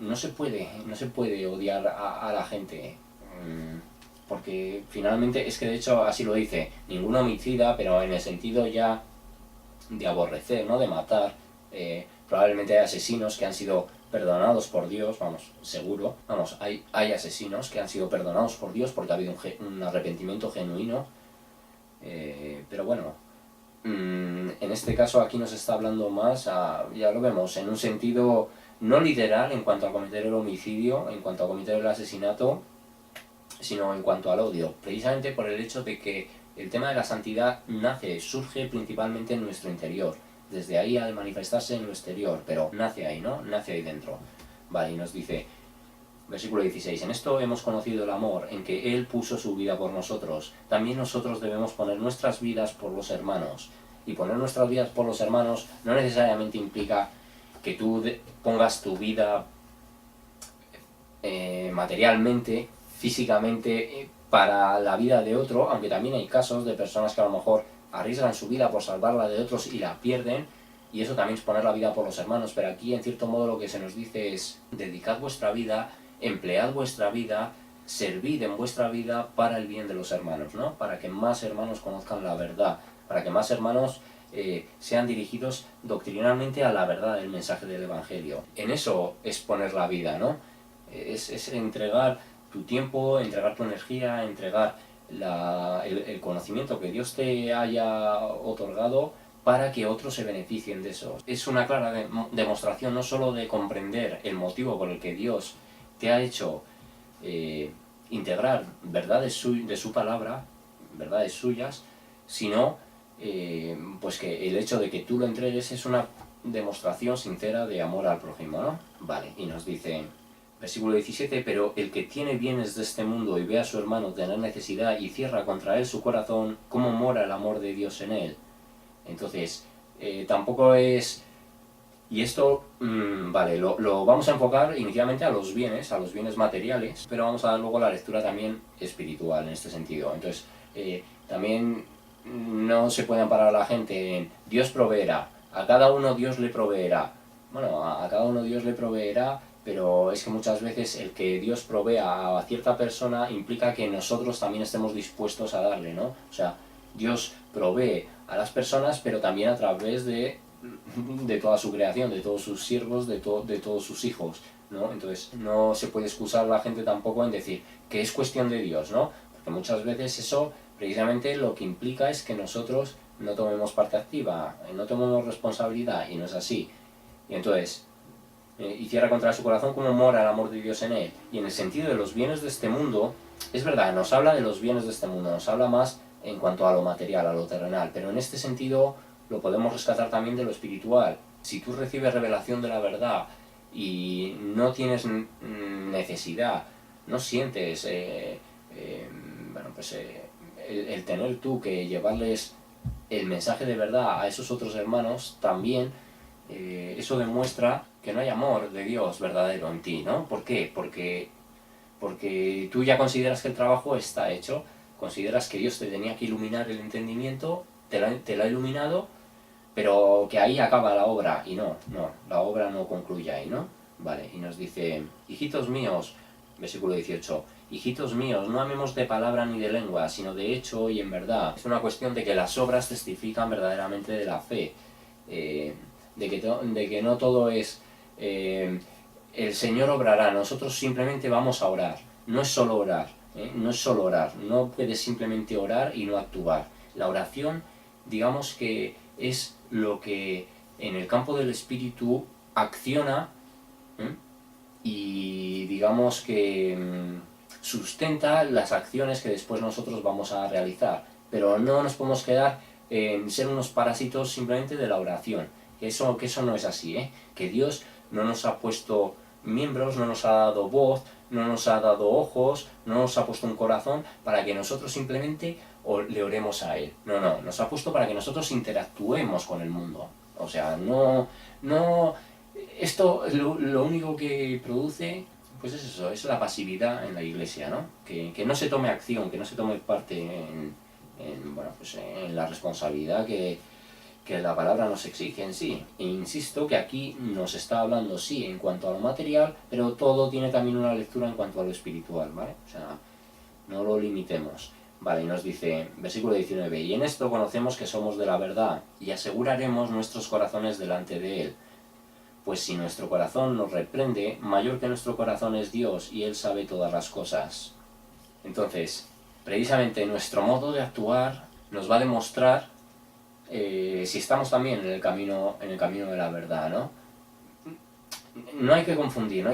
No se puede odiar a la gente. Porque finalmente, es que de hecho así lo dice, ningún homicida, pero en el sentido ya de aborrecer, ¿no? De matar. Probablemente hay asesinos que han sido perdonados por Dios, vamos, seguro, vamos, hay asesinos que han sido perdonados por Dios porque ha habido un arrepentimiento genuino, pero bueno, en este caso aquí nos está hablando más, ya lo vemos, en un sentido no literal en cuanto a cometer el homicidio, en cuanto a cometer el asesinato, sino en cuanto al odio, precisamente por el hecho de que el tema de la santidad surge principalmente en nuestro interior, desde ahí al manifestarse en lo exterior, pero nace ahí, ¿no? Nace ahí dentro. Vale, y nos dice, versículo 16, en esto hemos conocido el amor, en que Él puso su vida por nosotros. También nosotros debemos poner nuestras vidas por los hermanos. Y poner nuestras vidas por los hermanos no necesariamente implica que tú pongas tu vida materialmente, físicamente, para la vida de otro, aunque también hay casos de personas que a lo mejor arriesgan su vida por salvarla de otros y la pierden, y eso también es poner la vida por los hermanos, pero aquí en cierto modo lo que se nos dice es dedicad vuestra vida, emplead vuestra vida, servid en vuestra vida para el bien de los hermanos, ¿no? Para que más hermanos conozcan la verdad, para que más hermanos sean dirigidos doctrinalmente a la verdad del mensaje del Evangelio. En eso es poner la vida, ¿no? Es entregar tu tiempo, entregar tu energía, entregar el conocimiento que Dios te haya otorgado para que otros se beneficien de eso. Es una clara demostración no solo de comprender el motivo por el que Dios te ha hecho integrar verdades de su palabra, verdades suyas, sino pues que el hecho de que tú lo entregues es una demostración sincera de amor al prójimo, ¿no? Vale, y nos dice, versículo 17, pero el que tiene bienes de este mundo y ve a su hermano tener necesidad y cierra contra él su corazón, ¿cómo mora el amor de Dios en él? Entonces, tampoco es... Y esto, vale, lo vamos a enfocar inicialmente a los bienes materiales, pero vamos a dar luego la lectura también espiritual en este sentido. Entonces, también no se puede amparar a la gente en Dios proveerá, a cada uno Dios le proveerá. Bueno, a cada uno Dios le proveerá, pero es que muchas veces el que Dios provea a cierta persona implica que nosotros también estemos dispuestos a darle, ¿no? O sea, Dios provee a las personas, pero también a través de toda su creación, de todos sus siervos, de todos sus hijos, ¿no? Entonces no se puede excusar a la gente tampoco en decir que es cuestión de Dios, ¿no? Porque muchas veces eso precisamente lo que implica es que nosotros no tomemos parte activa, no tomemos responsabilidad, y no es así. Y entonces, y cierra contra su corazón como mora el amor de Dios en él. Y en el sentido de los bienes de este mundo, es verdad, nos habla de los bienes de este mundo, nos habla más en cuanto a lo material, a lo terrenal, pero en este sentido lo podemos rescatar también de lo espiritual. Si tú recibes revelación de la verdad y no tienes necesidad, no sientes bueno, pues, el tener tú que llevarles el mensaje de verdad a esos otros hermanos, también eso demuestra que no hay amor de Dios verdadero en ti, ¿no? ¿Por qué? Porque tú ya consideras que el trabajo está hecho, consideras que Dios te tenía que iluminar el entendimiento, te lo ha iluminado, pero que ahí acaba la obra, y no, la obra no concluye ahí, ¿no? Vale, y nos dice, hijitos míos, versículo 18, hijitos míos, no amemos de palabra ni de lengua, sino de hecho y en verdad. Es una cuestión de que las obras testifican verdaderamente de la fe, de que no todo es el Señor obrará, nosotros simplemente vamos a orar. No es solo orar, no es solo orar, no puedes simplemente orar y no actuar. La oración, digamos que es lo que en el campo del espíritu acciona, ¿eh? Y digamos que sustenta las acciones que después nosotros vamos a realizar. Pero no nos podemos quedar en ser unos parásitos simplemente de la oración. Que eso no es así, ¿eh? Que Dios no nos ha puesto miembros, no nos ha dado voz, no nos ha dado ojos, no nos ha puesto un corazón para que nosotros simplemente le oremos a Él. No, nos ha puesto para que nosotros interactuemos con el mundo. O sea, esto lo único que produce, pues es eso, es la pasividad en la iglesia, ¿no? Que no se tome acción, que no se tome parte bueno, pues en la responsabilidad que la palabra nos exige en sí. E insisto que aquí nos está hablando, sí, en cuanto a lo material, pero todo tiene también una lectura en cuanto a lo espiritual, ¿vale? O sea, no lo limitemos. Vale, y nos dice, versículo 19, y en esto conocemos que somos de la verdad, y aseguraremos nuestros corazones delante de Él. Pues si nuestro corazón nos reprende, mayor que nuestro corazón es Dios, y Él sabe todas las cosas. Entonces, precisamente nuestro modo de actuar nos va a demostrar si estamos también en el camino de la verdad, ¿no? No hay que confundir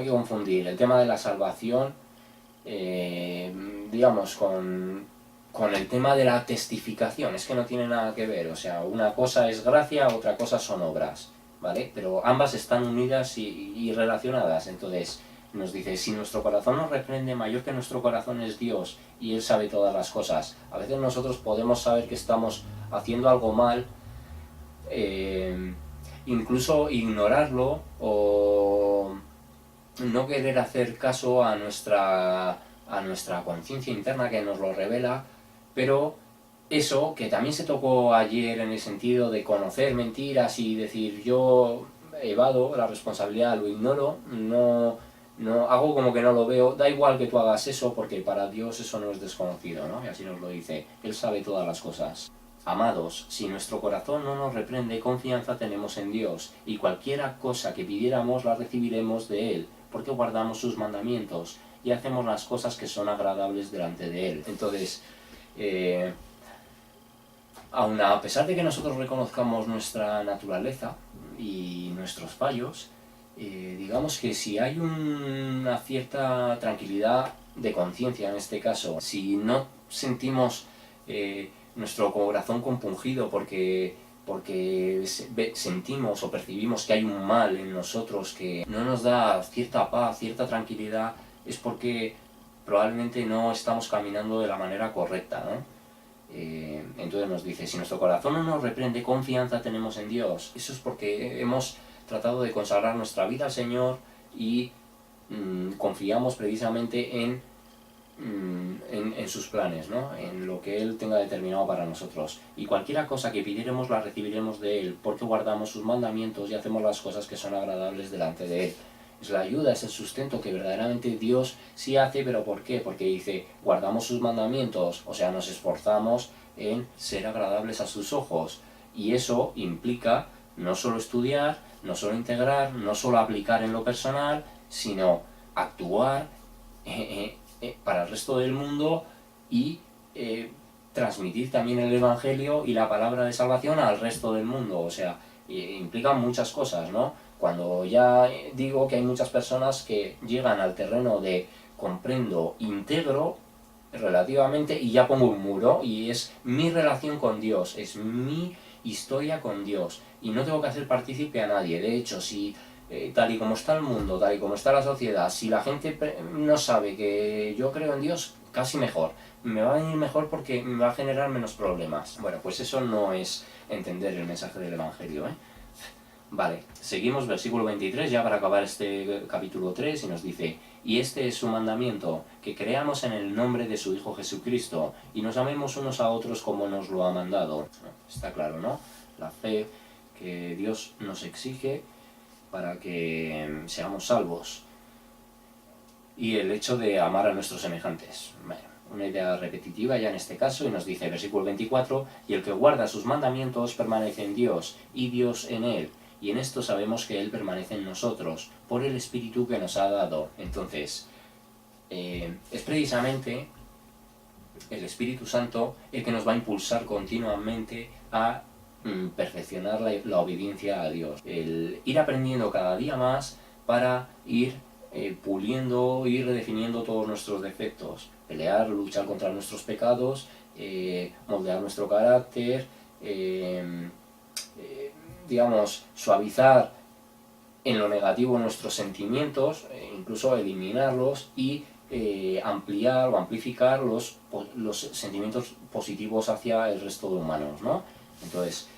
el tema de la salvación, digamos, con el tema de la testificación. Es que no tiene nada que ver, o sea, una cosa es gracia, otra cosa son obras, ¿vale? Pero ambas están unidas y relacionadas. Entonces nos dice, si nuestro corazón nos reprende, mayor que nuestro corazón es Dios, y Él sabe todas las cosas. A veces nosotros podemos saber que estamos haciendo algo mal, incluso ignorarlo o no querer hacer caso a nuestra conciencia interna que nos lo revela, pero eso que también se tocó ayer en el sentido de conocer mentiras y decir yo evado la responsabilidad, lo ignoro, no hago como que no lo veo, da igual que tú hagas eso porque para Dios eso no es desconocido, ¿no? Y así nos lo dice, Él sabe todas las cosas. Amados, si nuestro corazón no nos reprende, confianza tenemos en Dios, y cualquiera cosa que pidiéramos la recibiremos de Él, porque guardamos sus mandamientos y hacemos las cosas que son agradables delante de Él. Entonces, aun a pesar de que nosotros reconozcamos nuestra naturaleza y nuestros fallos, digamos que si hay una cierta tranquilidad de conciencia en este caso, si no sentimos nuestro corazón compungido porque sentimos o percibimos que hay un mal en nosotros que no nos da cierta paz, cierta tranquilidad, es porque probablemente no estamos caminando de la manera correcta, ¿no? Entonces nos dice, si nuestro corazón no nos reprende, confianza tenemos en Dios. Eso es porque hemos tratado de consagrar nuestra vida al Señor y confiamos precisamente en sus planes, ¿no? En lo que Él tenga determinado para nosotros. Y cualquier cosa que pidiéremos la recibiremos de Él, porque guardamos sus mandamientos y hacemos las cosas que son agradables delante de Él. Es la ayuda, es el sustento que verdaderamente Dios sí hace, pero ¿por qué? Porque dice, guardamos sus mandamientos, o sea, nos esforzamos en ser agradables a sus ojos. Y eso implica no solo estudiar, no solo integrar, no solo aplicar en lo personal, sino actuar para el resto del mundo y transmitir también el Evangelio y la palabra de salvación al resto del mundo. O sea, implica muchas cosas, ¿no? Cuando ya digo que hay muchas personas que llegan al terreno de comprendo, integro relativamente y ya pongo un muro y es mi relación con Dios, es mi historia con Dios y no tengo que hacer partícipe a nadie. De hecho, si tal y como está el mundo, tal y como está la sociedad, si la gente no sabe que yo creo en Dios, casi mejor. Me va a venir mejor porque me va a generar menos problemas. Bueno, pues eso no es entender el mensaje del Evangelio, ¿eh? Vale, seguimos versículo 23 ya para acabar este capítulo 3 y nos dice: y este es su mandamiento, que creamos en el nombre de su Hijo Jesucristo y nos amemos unos a otros como nos lo ha mandado. Está claro, ¿no? La fe que Dios nos exige para que seamos salvos. Y el hecho de amar a nuestros semejantes. Bueno, una idea repetitiva ya en este caso, y nos dice versículo 24: y el que guarda sus mandamientos permanece en Dios, y Dios en él, y en esto sabemos que Él permanece en nosotros, por el Espíritu que nos ha dado. Entonces, es precisamente el Espíritu Santo el que nos va a impulsar continuamente a perfeccionar la obediencia a Dios. El ir aprendiendo cada día más para ir puliendo, ir redefiniendo todos nuestros defectos, pelear, luchar contra nuestros pecados, moldear nuestro carácter, digamos, suavizar en lo negativo nuestros sentimientos, incluso eliminarlos y ampliar o amplificar los sentimientos positivos hacia el resto de humanos, ¿no? Entonces,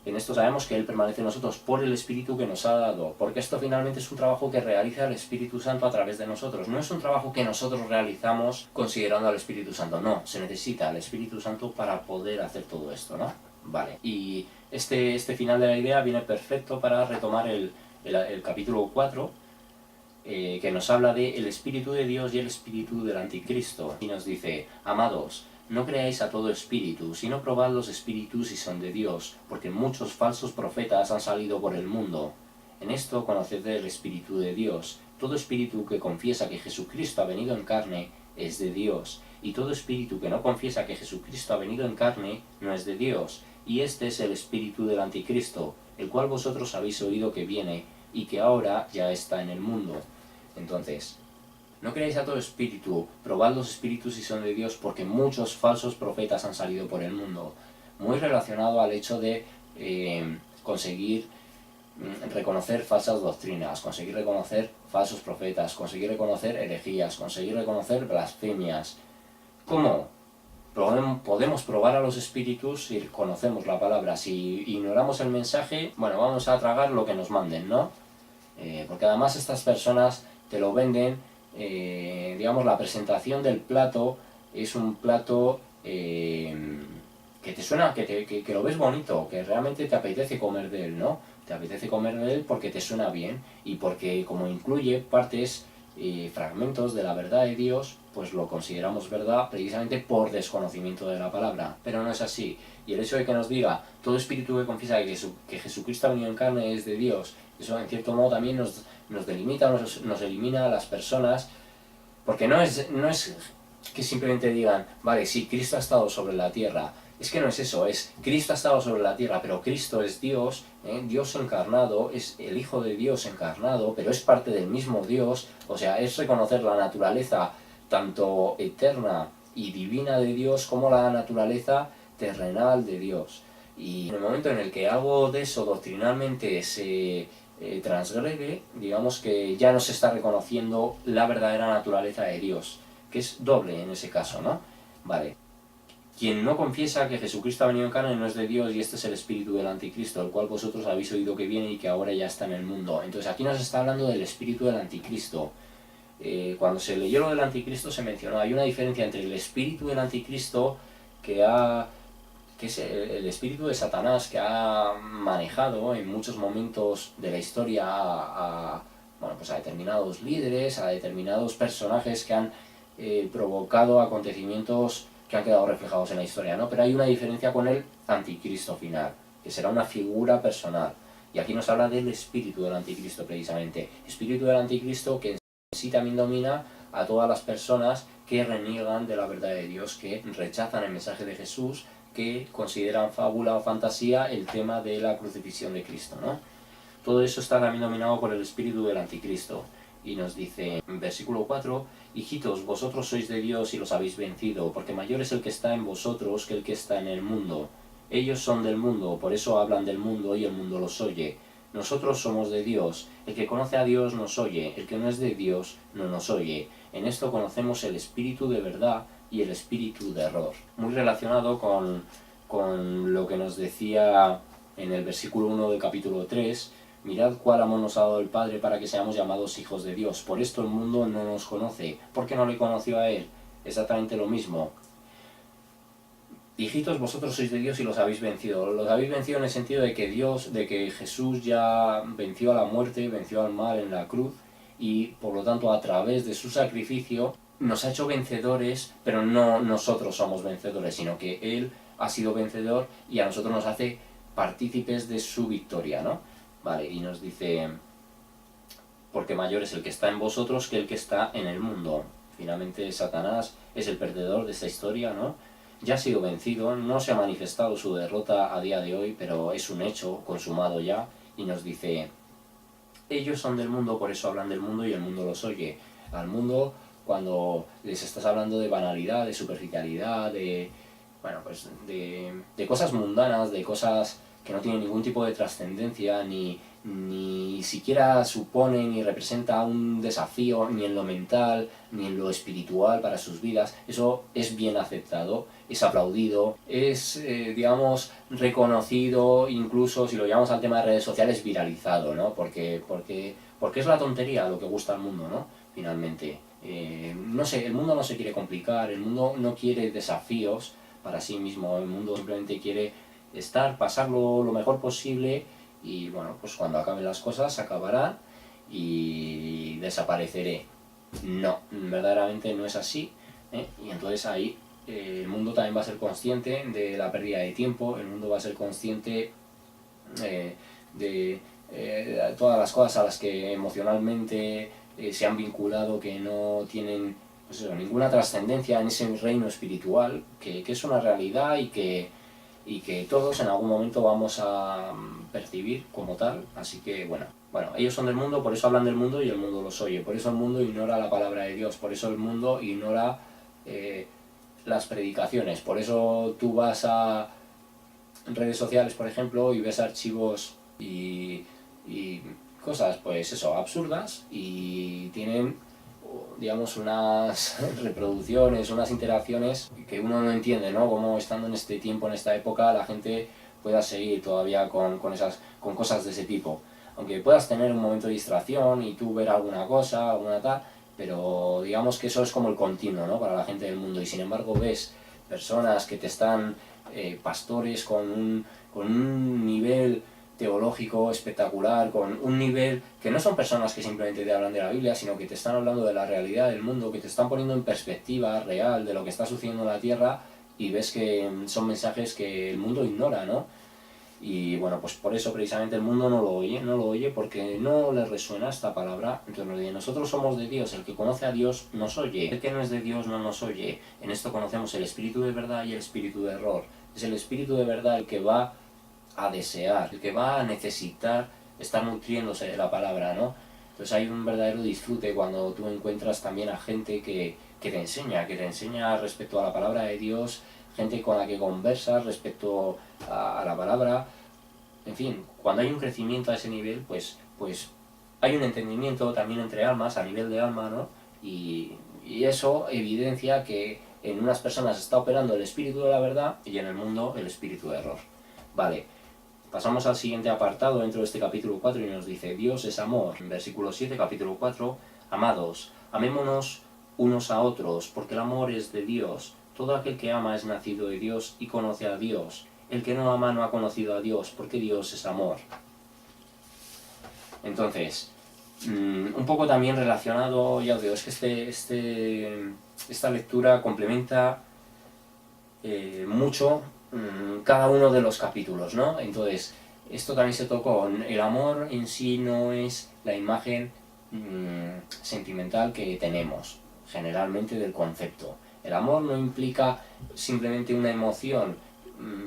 en esto sabemos que Él permanece en nosotros por el Espíritu que nos ha dado, porque esto finalmente es un trabajo que realiza el Espíritu Santo a través de nosotros. No es un trabajo que nosotros realizamos considerando al Espíritu Santo, no, se necesita al Espíritu Santo para poder hacer todo esto, ¿no? Vale, y este final de la idea viene perfecto para retomar el capítulo 4, que nos habla de el Espíritu de Dios y el Espíritu del Anticristo. Y nos dice: amados, no creáis a todo espíritu, sino probad los espíritus si son de Dios, porque muchos falsos profetas han salido por el mundo. En esto conoced el Espíritu de Dios. Todo espíritu que confiesa que Jesucristo ha venido en carne es de Dios, y todo espíritu que no confiesa que Jesucristo ha venido en carne no es de Dios. Y este es el espíritu del Anticristo, el cual vosotros habéis oído que viene, y que ahora ya está en el mundo. Entonces, no creáis a todo espíritu, probad los espíritus si son de Dios, porque muchos falsos profetas han salido por el mundo. Muy relacionado al hecho de conseguir reconocer falsas doctrinas, conseguir reconocer falsos profetas, conseguir reconocer herejías, conseguir reconocer blasfemias. ¿Cómo? Podemos probar a los espíritus si conocemos la palabra. Si ignoramos el mensaje, bueno, vamos a tragar lo que nos manden, ¿no? Porque además estas personas te lo venden, digamos, la presentación del plato es un plato que te suena, que lo ves bonito, que realmente te apetece comer de él, ¿no? Te apetece comer de él porque te suena bien y porque como incluye partes y fragmentos de la verdad de Dios, pues lo consideramos verdad precisamente por desconocimiento de la palabra. Pero no es así. Y el hecho de que nos diga todo espíritu que confiesa que Jesucristo ha venido en carne es de Dios, eso en cierto modo también nos delimita, nos elimina a las personas, porque no es que simplemente digan, vale, sí, Cristo ha estado sobre la tierra. Es que no es eso, es Cristo ha estado sobre la tierra, pero Cristo es Dios, Dios encarnado, es el Hijo de Dios encarnado, pero es parte del mismo Dios, o sea, es reconocer la naturaleza tanto eterna y divina de Dios como la naturaleza terrenal de Dios. Y en el momento en el que algo de eso doctrinalmente se transgrede, digamos que ya no se está reconociendo la verdadera naturaleza de Dios, que es doble en ese caso, ¿no? Vale. Quien no confiesa que Jesucristo ha venido en carne no es de Dios, y este es el espíritu del Anticristo, el cual vosotros habéis oído que viene y que ahora ya está en el mundo. Entonces aquí nos está hablando del espíritu del Anticristo. Cuando se leyó lo del Anticristo se mencionó, hay una diferencia entre el espíritu del Anticristo que es el espíritu de Satanás, que ha manejado en muchos momentos de la historia bueno, pues a determinados líderes, a determinados personajes que han provocado acontecimientos que han quedado reflejados en la historia, ¿no? Pero hay una diferencia con el Anticristo final, que será una figura personal. Y aquí nos habla del espíritu del Anticristo precisamente. Espíritu del Anticristo que en sí también domina a todas las personas que reniegan de la verdad de Dios, que rechazan el mensaje de Jesús, que consideran fábula o fantasía el tema de la crucifixión de Cristo, ¿no? Todo eso está también dominado por el espíritu del Anticristo. Y nos dice en versículo 4: hijitos, vosotros sois de Dios y los habéis vencido, porque mayor es el que está en vosotros que el que está en el mundo. Ellos son del mundo, por eso hablan del mundo y el mundo los oye. Nosotros somos de Dios. El que conoce a Dios nos oye, el que no es de Dios no nos oye. En esto conocemos el espíritu de verdad y el espíritu de error. Muy relacionado con lo que nos decía en el versículo 1 del capítulo 3, mirad cuál amor nos ha dado el Padre para que seamos llamados hijos de Dios. Por esto el mundo no nos conoce, porque no le conoció a Él. Exactamente lo mismo. Hijitos, vosotros sois de Dios y los habéis vencido. Los habéis vencido en el sentido de que Dios, de que Jesús ya venció a la muerte, venció al mal en la cruz, y por lo tanto a través de su sacrificio nos ha hecho vencedores, pero no nosotros somos vencedores, sino que Él ha sido vencedor y a nosotros nos hace partícipes de su victoria, ¿no? Vale, y nos dice, porque mayor es el que está en vosotros que el que está en el mundo. Finalmente Satanás es el perdedor de esta historia, ¿no? Ya ha sido vencido, no se ha manifestado su derrota a día de hoy, pero es un hecho consumado ya, y nos dice, ellos son del mundo, por eso hablan del mundo y el mundo los oye. Al mundo, cuando les estás hablando de banalidad, de superficialidad, bueno, pues de cosas mundanas, de cosas que no tienen ningún tipo de trascendencia, ni siquiera supone ni representa un desafío ni en lo mental ni en lo espiritual para sus vidas, eso es bien aceptado, es aplaudido, es, digamos, reconocido, incluso si lo llevamos al tema de redes sociales, viralizado, ¿no? Porque es la tontería lo que gusta al mundo, ¿no? Finalmente. No sé, el mundo no se quiere complicar, el mundo no quiere desafíos para sí mismo, el mundo simplemente quiere pasarlo lo mejor posible y bueno, pues cuando acaben las cosas acabarán y desapareceré. No, verdaderamente no es así, ¿eh? Y entonces ahí el mundo también va a ser consciente de la pérdida de tiempo, el mundo va a ser consciente de todas las cosas a las que emocionalmente se han vinculado que no tienen pues eso, ninguna trascendencia en ese reino espiritual, que es una realidad y que todos en algún momento vamos a percibir como tal, así que bueno, ellos son del mundo, por eso hablan del mundo y el mundo los oye, por eso el mundo ignora la palabra de Dios, por eso el mundo ignora las predicaciones, por eso tú vas a redes sociales, por ejemplo, y ves archivos y cosas, pues eso, absurdas y tienen, digamos, unas reproducciones, unas interacciones que uno no entiende, ¿no? Cómo estando en este tiempo, en esta época, la gente pueda seguir todavía con cosas de ese tipo. Aunque puedas tener un momento de distracción y tú ver alguna cosa, alguna tal, pero digamos que eso es como el continuo, ¿no? Para la gente del mundo. Y sin embargo ves personas que te están, pastores con un nivel teológico espectacular, con un nivel que no son personas que simplemente te hablan de la Biblia, sino que te están hablando de la realidad del mundo, que te están poniendo en perspectiva real de lo que está sucediendo en la Tierra y ves que son mensajes que el mundo ignora, ¿no? Y bueno, pues por eso precisamente el mundo no lo oye porque no le resuena esta palabra. Entonces nosotros somos de Dios, el que conoce a Dios nos oye, el que no es de Dios no nos oye. En esto conocemos el espíritu de verdad y el espíritu de error. Es el espíritu de verdad el que va a desear, el que va a necesitar estar nutriéndose de la palabra, ¿no? Entonces hay un verdadero disfrute cuando tú encuentras también a gente que te enseña respecto a la palabra de Dios, gente con la que conversas respecto a la palabra, en fin, cuando hay un crecimiento a ese nivel, pues hay un entendimiento también entre almas, a nivel de alma, ¿no? Y eso evidencia que en unas personas está operando el espíritu de la verdad y en el mundo el espíritu de error. Vale, pasamos al siguiente apartado dentro de este capítulo 4 y nos dice, Dios es amor. En versículo 7, capítulo 4, amados, amémonos unos a otros, porque el amor es de Dios. Todo aquel que ama es nacido de Dios y conoce a Dios. El que no ama no ha conocido a Dios, porque Dios es amor. Entonces, un poco también relacionado, ya os digo, es que esta lectura complementa mucho cada uno de los capítulos, ¿no? Entonces, esto también se tocó. El amor en sí no es la imagen sentimental que tenemos, generalmente, del concepto. El amor no implica simplemente una emoción,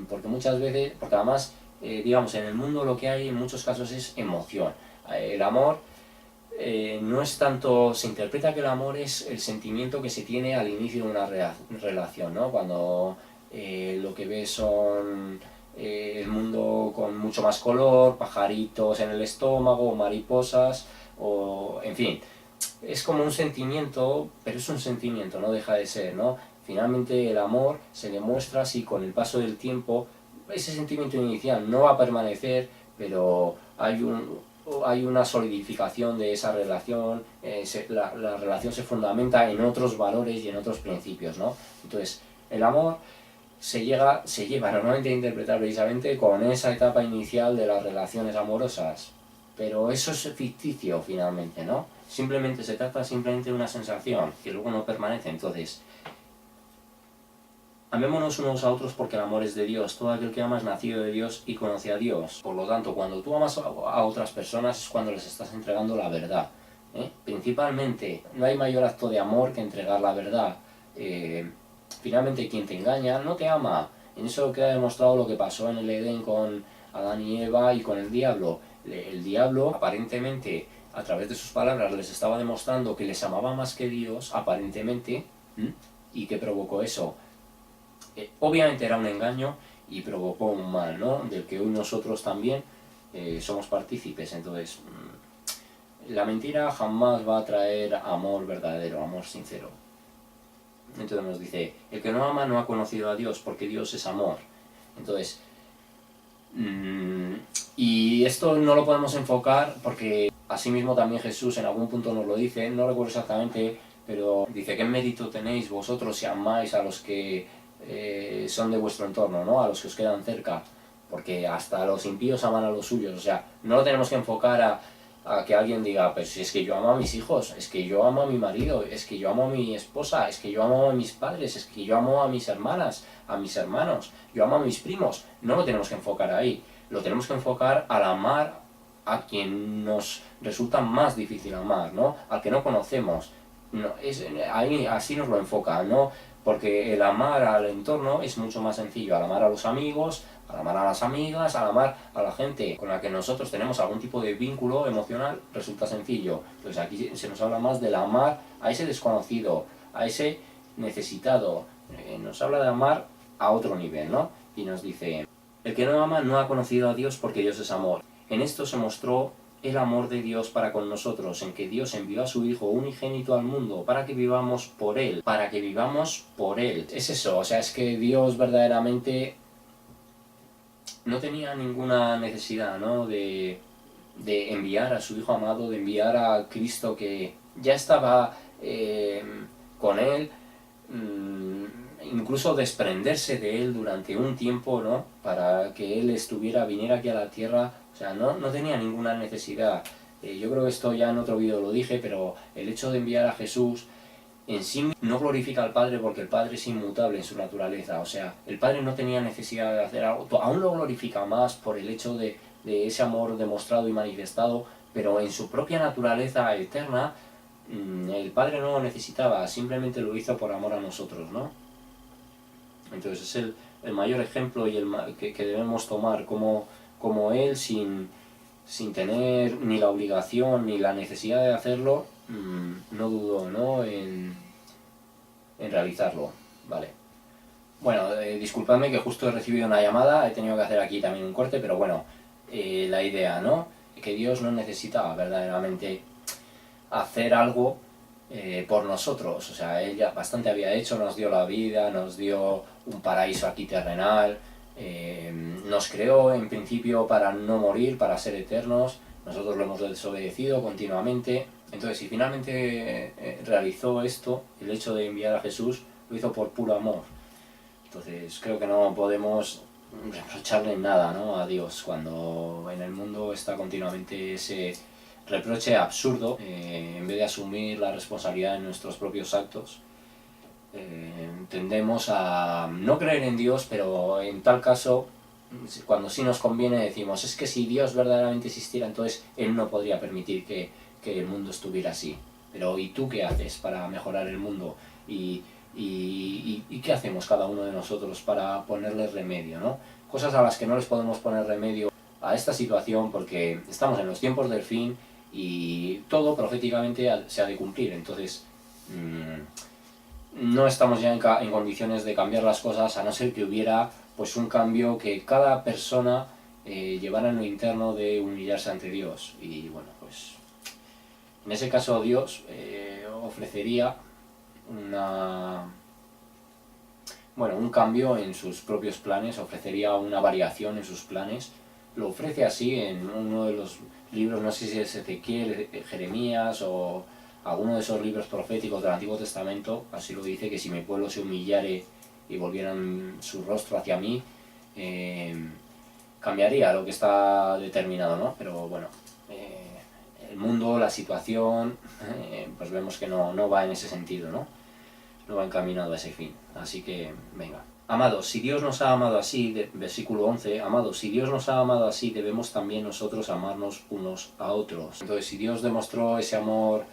porque muchas veces, porque además, digamos, en el mundo lo que hay en muchos casos es emoción. El amor no es tanto, se interpreta que el amor es el sentimiento que se tiene al inicio de una relación, ¿no? Cuando lo que ves son el mundo con mucho más color, pajaritos en el estómago, mariposas, o en fin, es como un sentimiento, pero es un sentimiento, no deja de ser, ¿no? Finalmente el amor se demuestra si con el paso del tiempo ese sentimiento inicial no va a permanecer, pero hay hay una solidificación de esa relación, la relación se fundamenta en otros valores y en otros principios, ¿no? Entonces, el amor se lleva normalmente a interpretar precisamente con esa etapa inicial de las relaciones amorosas, pero eso es ficticio finalmente, ¿no? Simplemente se trata simplemente de una sensación que luego no permanece. Entonces, amémonos unos a otros porque el amor es de Dios. Todo aquel que ama es nacido de Dios y conoce a Dios. Por lo tanto, cuando tú amas a otras personas es cuando les estás entregando la verdad, ¿eh? Principalmente, no hay mayor acto de amor que entregar la verdad. Finalmente, quien te engaña no te ama. En eso queda demostrado lo que pasó en el Edén con Adán y Eva y con el diablo. El diablo, aparentemente, a través de sus palabras, les estaba demostrando que les amaba más que Dios, aparentemente. ¿Mm? ¿Y qué provocó eso? Obviamente era un engaño y provocó un mal, ¿no? Del que hoy nosotros también somos partícipes. Entonces, la mentira jamás va a traer amor verdadero, amor sincero. Entonces nos dice, el que no ama no ha conocido a Dios, porque Dios es amor. Entonces, y esto no lo podemos enfocar porque asimismo también Jesús en algún punto nos lo dice, no recuerdo exactamente, pero dice, ¿qué mérito tenéis vosotros si amáis a los que son de vuestro entorno, ¿no? A los que os quedan cerca? Porque hasta los impíos aman a los suyos. O sea, no lo tenemos que enfocar a que alguien diga, pues si es que yo amo a mis hijos, es que yo amo a mi marido, es que yo amo a mi esposa, es que yo amo a mis padres, es que yo amo a mis hermanas, a mis hermanos, yo amo a mis primos. No lo tenemos que enfocar ahí, lo tenemos que enfocar al amar a quien nos resulta más difícil amar, ¿no? Al que no conocemos. No, ahí así nos lo enfoca, ¿no? Porque el amar al entorno es mucho más sencillo, al amar a los amigos, al amar a las amigas, al amar a la gente con la que nosotros tenemos algún tipo de vínculo emocional, resulta sencillo. Entonces aquí se nos habla más del amar a ese desconocido, a ese necesitado. Nos habla de amar a otro nivel, ¿no? Y nos dice, el que no ama no ha conocido a Dios porque Dios es amor. En esto se mostró el amor de Dios para con nosotros, en que Dios envió a su Hijo unigénito al mundo para que vivamos por Él, para que vivamos por Él. Es eso, o sea, es que Dios verdaderamente no tenía ninguna necesidad, ¿no? de enviar a su Hijo amado, de enviar a Cristo que ya estaba con Él, incluso desprenderse de Él durante un tiempo, ¿no? Para que Él viniera aquí a la tierra. O sea, no tenía ninguna necesidad. Yo creo que esto ya en otro vídeo lo dije, pero el hecho de enviar a Jesús en sí no glorifica al Padre porque el Padre es inmutable en su naturaleza. O sea, el Padre no tenía necesidad de hacer algo, aún lo glorifica más por el hecho de ese amor demostrado y manifestado, pero en su propia naturaleza eterna, el Padre no lo necesitaba, simplemente lo hizo por amor a nosotros, ¿no? Entonces es el mayor ejemplo y que debemos tomar como Él, sin tener ni la obligación ni la necesidad de hacerlo, no dudó, ¿no? en realizarlo. Vale. Bueno, disculpadme que justo he recibido una llamada, he tenido que hacer aquí también un corte, pero bueno, la idea, ¿no? Que Dios no necesitaba verdaderamente hacer algo por nosotros. O sea, Él ya bastante había hecho, nos dio la vida, nos dio un paraíso aquí terrenal, nos creó en principio para no morir, para ser eternos. Nosotros lo hemos desobedecido continuamente. Entonces, si finalmente realizó esto, el hecho de enviar a Jesús, lo hizo por puro amor. Entonces, creo que no podemos reprocharle nada, ¿no? A Dios cuando en el mundo está continuamente ese reproche absurdo, en vez de asumir la responsabilidad de nuestros propios actos. Tendemos a no creer en Dios, pero en tal caso, cuando sí nos conviene, decimos, es que si Dios verdaderamente existiera, entonces Él no podría permitir que el mundo estuviera así. Pero ¿y tú qué haces para mejorar el mundo? ¿Y qué hacemos cada uno de nosotros para ponerle remedio, ¿no? Cosas a las que no les podemos poner remedio a esta situación porque estamos en los tiempos del fin y todo proféticamente se ha de cumplir. Entonces, no estamos ya en condiciones de cambiar las cosas, a no ser que hubiera pues un cambio que cada persona llevara en lo interno de humillarse ante Dios. Y bueno, pues en ese caso Dios ofrecería un cambio en sus propios planes, ofrecería una variación en sus planes lo ofrece así en uno de los libros, no sé si es Ezequiel, Jeremías o alguno de esos libros proféticos del Antiguo Testamento, así lo dice, que si mi pueblo se humillare y volvieran su rostro hacia mí, cambiaría lo que está determinado, ¿no? Pero bueno, el mundo, la situación, pues vemos que no va en ese sentido, ¿no? No va encaminado a ese fin. Así que, venga. Amados, si Dios nos ha amado así, versículo 11, amados, si Dios nos ha amado así, debemos también nosotros amarnos unos a otros. Entonces, si Dios demostró ese amor,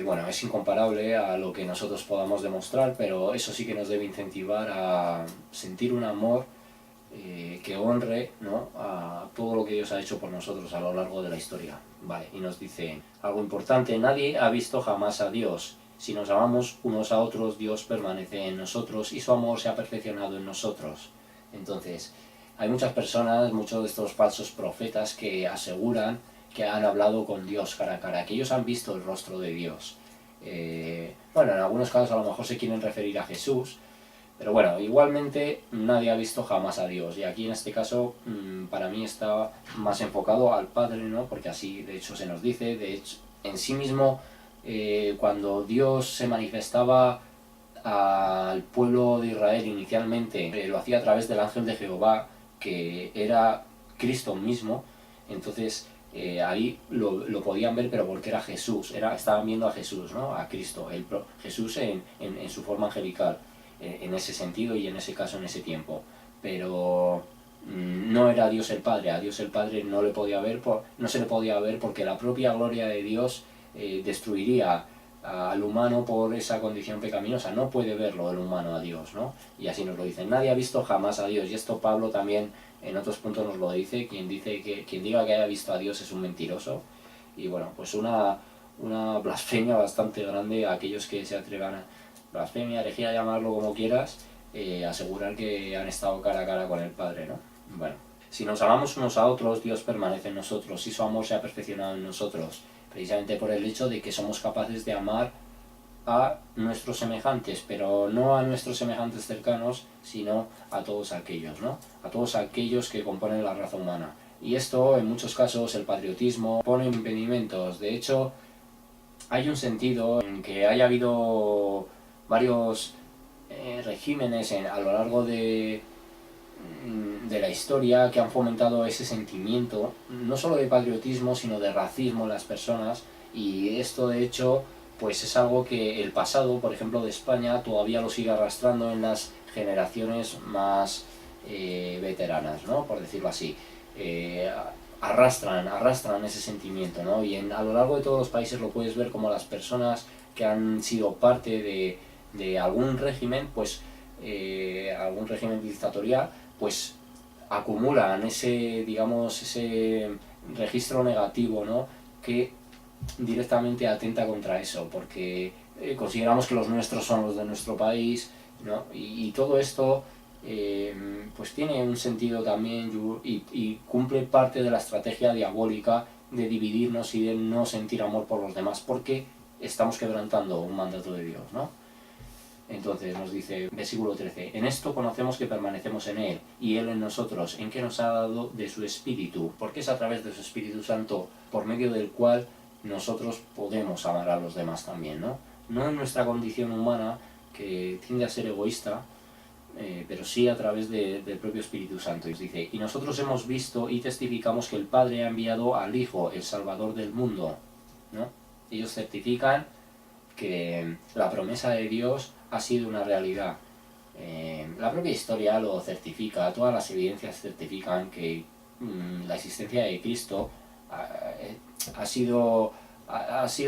bueno, es incomparable a lo que nosotros podamos demostrar, pero eso sí que nos debe incentivar a sentir un amor que honre, ¿no?, a todo lo que Dios ha hecho por nosotros a lo largo de la historia. Vale, y nos dice algo importante: nadie ha visto jamás a Dios. Si nos amamos unos a otros, Dios permanece en nosotros y su amor se ha perfeccionado en nosotros. Entonces, hay muchas personas, muchos de estos falsos profetas, que aseguran que han hablado con Dios cara a cara, que ellos han visto el rostro de Dios. Bueno, en algunos casos a lo mejor se quieren referir a Jesús, pero bueno, igualmente nadie ha visto jamás a Dios. Y aquí en este caso, para mí está más enfocado al Padre, ¿no? Porque así de hecho se nos dice. De hecho, en sí mismo, cuando Dios se manifestaba al pueblo de Israel inicialmente, lo hacía a través del ángel de Jehová, que era Cristo mismo. Entonces ahí lo podían ver, pero porque era Jesús, estaban viendo a Jesús, ¿no? A Cristo, Jesús en su forma angelical, en ese sentido y en ese caso, en ese tiempo. Pero no era Dios el Padre. A Dios el Padre no se le podía ver porque la propia gloria de Dios destruiría al humano por esa condición pecaminosa. No puede verlo el humano a Dios, ¿no? Y así nos lo dicen. Nadie ha visto jamás a Dios. Y esto Pablo también en otros puntos nos lo dice. Quien diga que haya visto a Dios es un mentiroso. Y bueno, pues una blasfemia bastante grande a aquellos que se atrevan a blasfemia, herejía, llamarlo como quieras, asegurar que han estado cara a cara con el Padre, ¿no? Bueno, si nos amamos unos a otros, Dios permanece en nosotros y su amor se ha perfeccionado en nosotros, precisamente por el hecho de que somos capaces de amar a nuestros semejantes, pero no a nuestros semejantes cercanos, sino a todos aquellos, ¿no? A todos aquellos que componen la raza humana. Y esto, en muchos casos, el patriotismo pone impedimentos. De hecho, hay un sentido en que haya habido varios regímenes a lo largo de la historia que han fomentado ese sentimiento, no solo de patriotismo, sino de racismo en las personas. Y esto, de hecho, pues es algo que el pasado, por ejemplo, de España, todavía lo sigue arrastrando en las generaciones más veteranas, ¿no?, por decirlo así. Arrastran ese sentimiento, ¿no? Y a lo largo de todos los países lo puedes ver, como las personas que han sido parte de algún régimen, pues algún régimen dictatorial, pues acumulan ese registro negativo, ¿no?, que directamente atenta contra eso, porque consideramos que los nuestros son los de nuestro país, ¿no? Y todo esto pues tiene un sentido también y cumple parte de la estrategia diabólica de dividirnos y de no sentir amor por los demás, porque estamos quebrantando un mandato de Dios, ¿no? Entonces nos dice, versículo 13, en esto conocemos que permanecemos en Él y Él en nosotros, en que nos ha dado de su Espíritu, porque es a través de su Espíritu Santo por medio del cual nosotros podemos amar a los demás también, ¿no? No en nuestra condición humana, que tiende a ser egoísta, pero sí a través del propio Espíritu Santo. Y dice, y nosotros hemos visto y testificamos que el Padre ha enviado al Hijo, el Salvador del mundo, ¿no? Ellos certifican que la promesa de Dios ha sido una realidad. La propia historia lo certifica, todas las evidencias certifican que la existencia de Cristo ha sido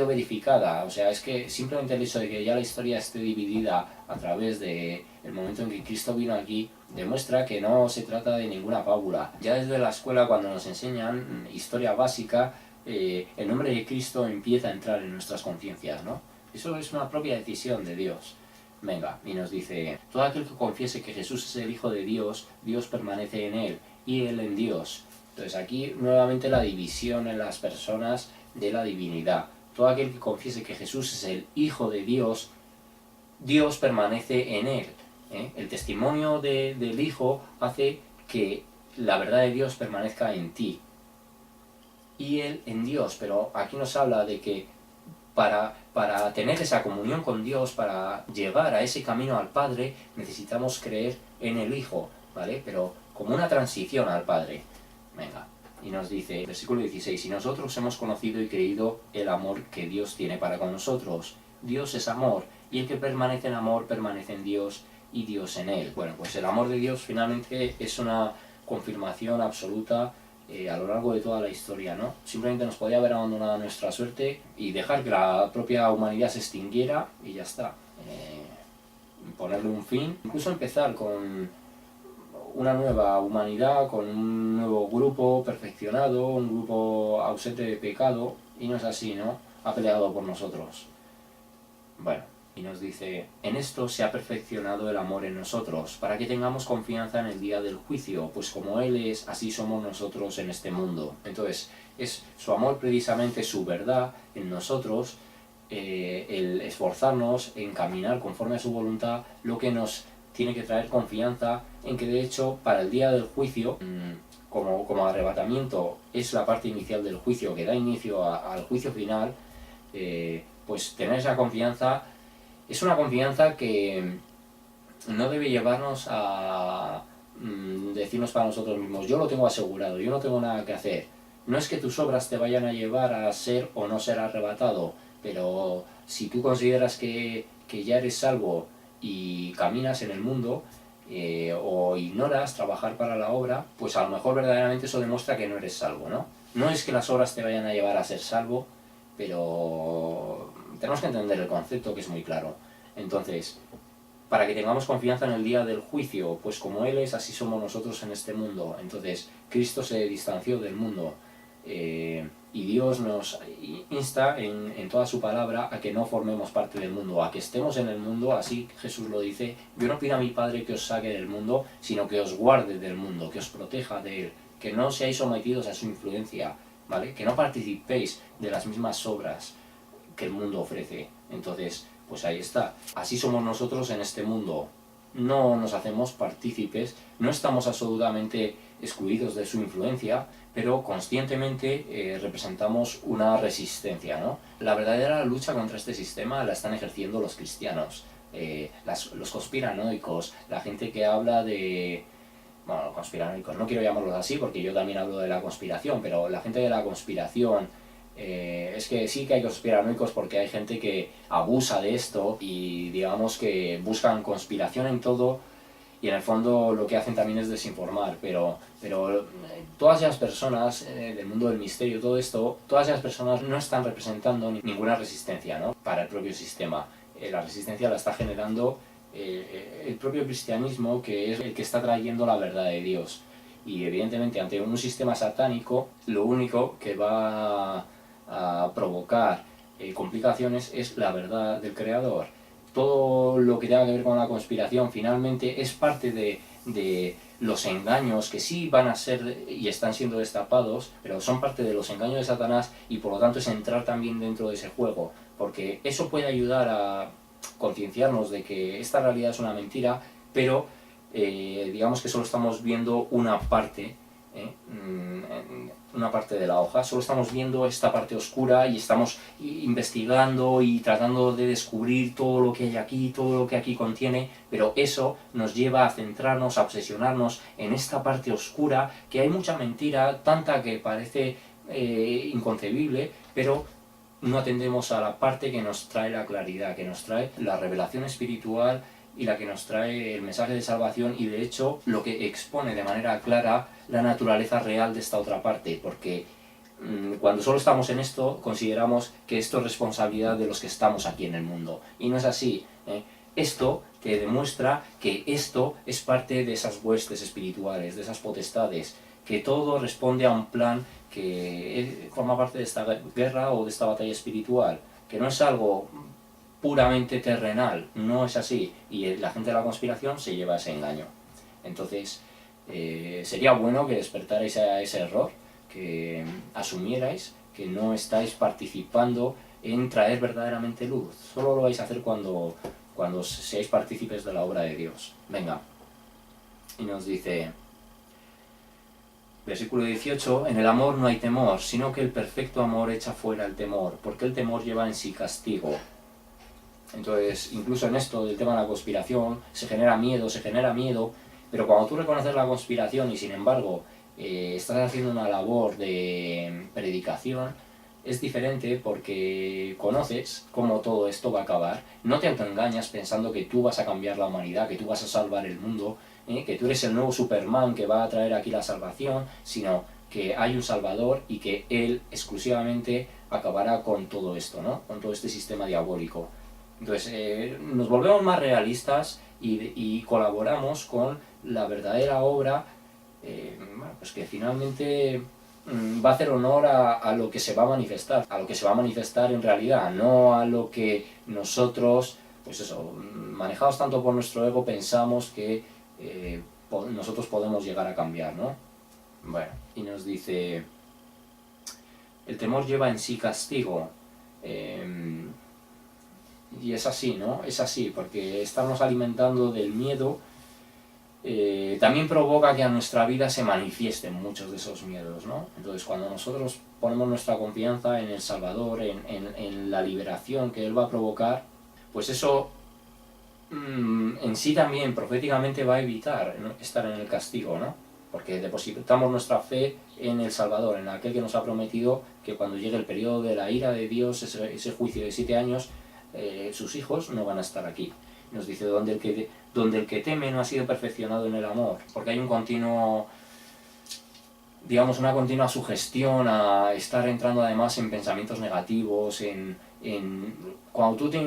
verificada. O sea, es que simplemente el hecho de que ya la historia esté dividida a través del momento en que Cristo vino aquí demuestra que no se trata de ninguna fábula. Ya desde la escuela, cuando nos enseñan historia básica, el nombre de Cristo empieza a entrar en nuestras conciencias, ¿no? Eso es una propia decisión de Dios. Venga, y nos dice, todo aquel que confiese que Jesús es el Hijo de Dios, Dios permanece en él y él en Dios. Entonces aquí nuevamente la división en las personas de la divinidad. Todo aquel que confiese que Jesús es el Hijo de Dios, Dios permanece en él. El testimonio del Hijo hace que la verdad de Dios permanezca en ti y Él en Dios. Pero aquí nos habla de que para tener esa comunión con Dios, para llegar a ese camino al Padre, necesitamos creer en el Hijo, ¿vale? Pero como una transición al Padre. Venga, y nos dice, versículo 16, y nosotros hemos conocido y creído el amor que Dios tiene para con nosotros. Dios es amor, y el que permanece en amor permanece en Dios y Dios en él. Bueno, pues el amor de Dios finalmente es una confirmación absoluta a lo largo de toda la historia, ¿no? Simplemente nos podía haber abandonado a nuestra suerte y dejar que la propia humanidad se extinguiera y ya está. Ponerle un fin, incluso empezar con una nueva humanidad, con un nuevo grupo perfeccionado, un grupo ausente de pecado, y no es así, ¿no? Ha peleado por nosotros. Bueno, y nos dice, en esto se ha perfeccionado el amor en nosotros, para que tengamos confianza en el día del juicio, pues como Él es, así somos nosotros en este mundo. Entonces, es su amor precisamente, su verdad en nosotros, el esforzarnos en caminar conforme a su voluntad, lo que nos tiene que traer confianza en que de hecho para el día del juicio, como arrebatamiento es la parte inicial del juicio que da inicio al juicio final, pues tener esa confianza es una confianza que no debe llevarnos a decirnos para nosotros mismos, yo lo tengo asegurado, yo no tengo nada que hacer. No es que tus obras te vayan a llevar a ser o no ser arrebatado, pero si tú consideras que ya eres salvo y caminas en el mundo, o ignoras trabajar para la obra, pues a lo mejor verdaderamente eso demuestra que no eres salvo, ¿no? No es que las obras te vayan a llevar a ser salvo, pero tenemos que entender el concepto, que es muy claro. Entonces, para que tengamos confianza en el día del juicio, pues como Él es, así somos nosotros en este mundo. Entonces, Cristo se distanció del mundo, y Dios nos insta en toda su palabra a que no formemos parte del mundo, a que estemos en el mundo, así Jesús lo dice, yo no pido a mi Padre que os saque del mundo, sino que os guarde del mundo, que os proteja de él, que no seáis sometidos a su influencia, ¿vale? Que no participéis de las mismas obras que el mundo ofrece. Entonces, pues ahí está. Así somos nosotros en este mundo. No nos hacemos partícipes, no estamos absolutamente excluidos de su influencia, pero conscientemente representamos una resistencia, ¿no? La verdadera lucha contra este sistema la están ejerciendo los cristianos, los conspiranoicos, la gente que habla de... Bueno, conspiranoicos, no quiero llamarlos así porque yo también hablo de la conspiración, pero la gente de la conspiración, es que sí que hay conspiranoicos porque hay gente que abusa de esto y digamos que buscan conspiración en todo y en el fondo lo que hacen también es desinformar, pero todas esas personas del mundo del misterio, todo esto, todas esas personas no están representando ninguna resistencia, ¿no? Para el propio sistema. La resistencia la está generando el propio cristianismo, que es el que está trayendo la verdad de Dios. Y evidentemente ante un sistema satánico, lo único que va a provocar complicaciones es la verdad del Creador. Todo lo que tenga que ver con la conspiración finalmente es parte de los engaños que sí van a ser y están siendo destapados, pero son parte de los engaños de Satanás y por lo tanto es entrar también dentro de ese juego, porque eso puede ayudar a concienciarnos de que esta realidad es una mentira, pero digamos que solo estamos viendo una parte, una parte de la hoja, solo estamos viendo esta parte oscura y estamos investigando y tratando de descubrir todo lo que hay aquí, todo lo que aquí contiene, pero eso nos lleva a centrarnos, a obsesionarnos en esta parte oscura, que hay mucha mentira, tanta que parece inconcebible, pero no atendemos a la parte que nos trae la claridad, que nos trae la revelación espiritual y la que nos trae el mensaje de salvación y de hecho lo que expone de manera clara la naturaleza real de esta otra parte, porque cuando solo estamos en esto consideramos que esto es responsabilidad de los que estamos aquí en el mundo y no es así, ¿eh? Esto te demuestra que esto es parte de esas huestes espirituales, de esas potestades, que todo responde a un plan que forma parte de esta guerra o de esta batalla espiritual, que no es algo puramente terrenal, no es así, y la gente de la conspiración se lleva ese engaño. Entonces, sería bueno que despertarais a ese error, que asumierais que no estáis participando en traer verdaderamente luz, solo lo vais a hacer cuando seáis partícipes de la obra de Dios. Venga, y nos dice, Versículo 18, en el amor no hay temor, sino que el perfecto amor echa fuera el temor, porque el temor lleva en sí castigo. Entonces, incluso en esto del tema de la conspiración, se genera miedo, pero cuando tú reconoces la conspiración y sin embargo estás haciendo una labor de predicación, es diferente porque conoces cómo todo esto va a acabar. No te autoengañas pensando que tú vas a cambiar la humanidad, que tú vas a salvar el mundo, que tú eres el nuevo Superman que va a traer aquí la salvación, sino que hay un Salvador y que Él exclusivamente acabará con todo esto, ¿no? Con todo este sistema diabólico. Entonces, nos volvemos más realistas y colaboramos con la verdadera obra, bueno, pues que finalmente va a hacer honor a lo que se va a manifestar en realidad, no a lo que nosotros, pues eso, manejados tanto por nuestro ego, pensamos que nosotros podemos llegar a cambiar, ¿no? Bueno, y nos dice, el temor lleva en sí castigo. Y es así, ¿no? Es así, porque estarnos alimentando del miedo también provoca que a nuestra vida se manifiesten muchos de esos miedos, ¿no? Entonces, cuando nosotros ponemos nuestra confianza en el Salvador, en la liberación que Él va a provocar, pues eso en sí también proféticamente va a evitar, ¿no?, estar en el castigo, ¿no? Porque depositamos nuestra fe en el Salvador, en aquel que nos ha prometido que cuando llegue el periodo de la ira de Dios, ese juicio de 7 años, sus hijos no van a estar aquí. Nos dice, donde el que teme no ha sido perfeccionado en el amor, porque hay un continuo, digamos, una continua sugestión a estar entrando además en pensamientos negativos, cuando tú te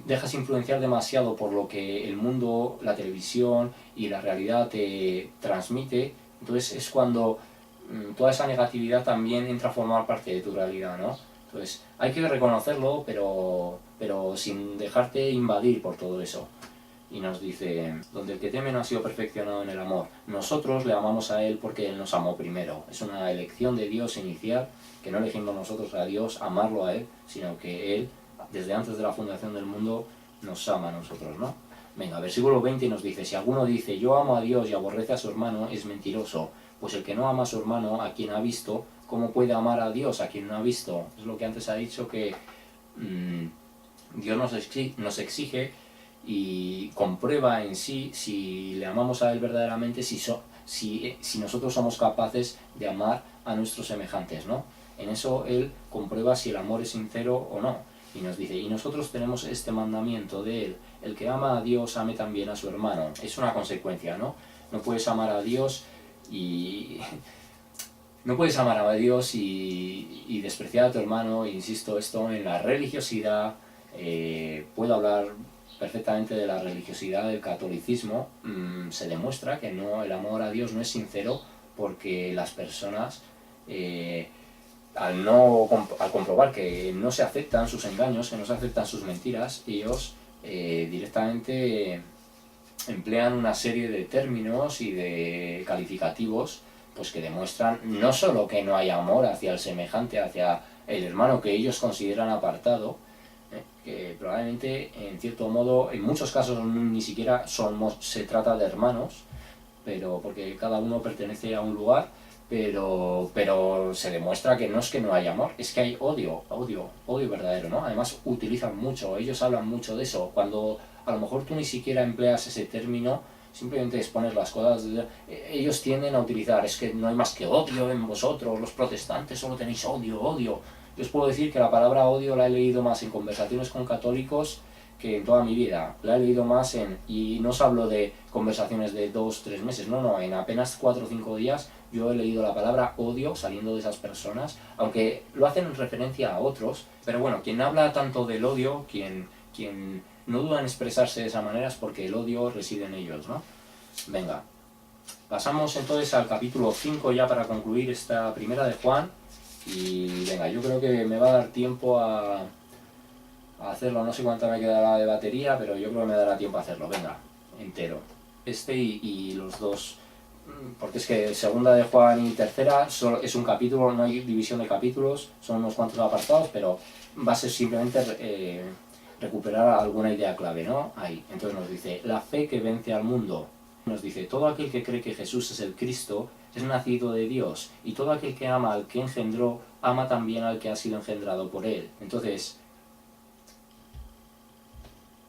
dejas influenciar demasiado por lo que el mundo, la televisión y la realidad te transmite, entonces es cuando toda esa negatividad también entra a formar parte de tu realidad, ¿no? Entonces hay que reconocerlo, pero sin dejarte invadir por todo eso. Y nos dice, donde el que teme no ha sido perfeccionado en el amor. Nosotros le amamos a Él porque Él nos amó primero. Es una elección de Dios inicial, que no elegimos nosotros a Dios, amarlo a Él, sino que Él, desde antes de la fundación del mundo, nos ama a nosotros, ¿no? Venga, versículo 20 nos dice, si alguno dice, yo amo a Dios y aborrece a su hermano, es mentiroso. Pues el que no ama a su hermano, a quien ha visto, ¿cómo puede amar a Dios a quien no ha visto? Es lo que antes ha dicho, que Dios nos exige y comprueba en sí si le amamos a Él verdaderamente, si nosotros somos capaces de amar a nuestros semejantes, ¿no? En eso Él comprueba si el amor es sincero o no. Y nos dice, y nosotros tenemos este mandamiento de Él, el que ama a Dios ame también a su hermano. Es una consecuencia, ¿no? No puedes amar a Dios y... No puedes amar a Dios y despreciar a tu hermano. Insisto, esto en la religiosidad, puedo hablar perfectamente de la religiosidad del catolicismo, se demuestra que el amor a Dios no es sincero, porque las personas, al comprobar que no se aceptan sus engaños, que no se aceptan sus mentiras, ellos directamente emplean una serie de términos y de calificativos, pues que demuestran no solo que no hay amor hacia el semejante, hacia el hermano que ellos consideran apartado, que probablemente, en cierto modo, en muchos casos ni siquiera se trata de hermanos, pero porque cada uno pertenece a un lugar, pero se demuestra que no hay amor, es que hay odio verdadero, ¿no? Además utilizan mucho, ellos hablan mucho de eso, cuando a lo mejor tú ni siquiera empleas ese término, simplemente expones las cosas, ellos tienden a utilizar, es que no hay más que odio en vosotros, los protestantes solo tenéis odio. Yo os puedo decir que la palabra odio la he leído más en conversaciones con católicos que en toda mi vida. La he leído más y no os hablo de conversaciones de 2-3 meses, no, en apenas 4 o 5 días yo he leído la palabra odio saliendo de esas personas, aunque lo hacen en referencia a otros, pero bueno, quien habla tanto del odio, quien no duda en expresarse de esa manera, es porque el odio reside en ellos, ¿no? Venga, pasamos entonces al capítulo 5 ya para concluir esta primera de Juan. Y venga, yo creo que me va a dar tiempo a hacerlo, no sé cuánto me quedará de batería, pero yo creo que me dará tiempo a hacerlo, venga, entero. Y los dos, porque es que segunda de Juan y tercera es un capítulo, no hay división de capítulos, son unos cuantos apartados, pero va a ser simplemente recuperar alguna idea clave, ¿no? Ahí, entonces nos dice, la fe que vence al mundo. Nos dice, todo aquel que cree que Jesús es el Cristo es nacido de Dios, y todo aquel que ama al que engendró, ama también al que ha sido engendrado por él. Entonces,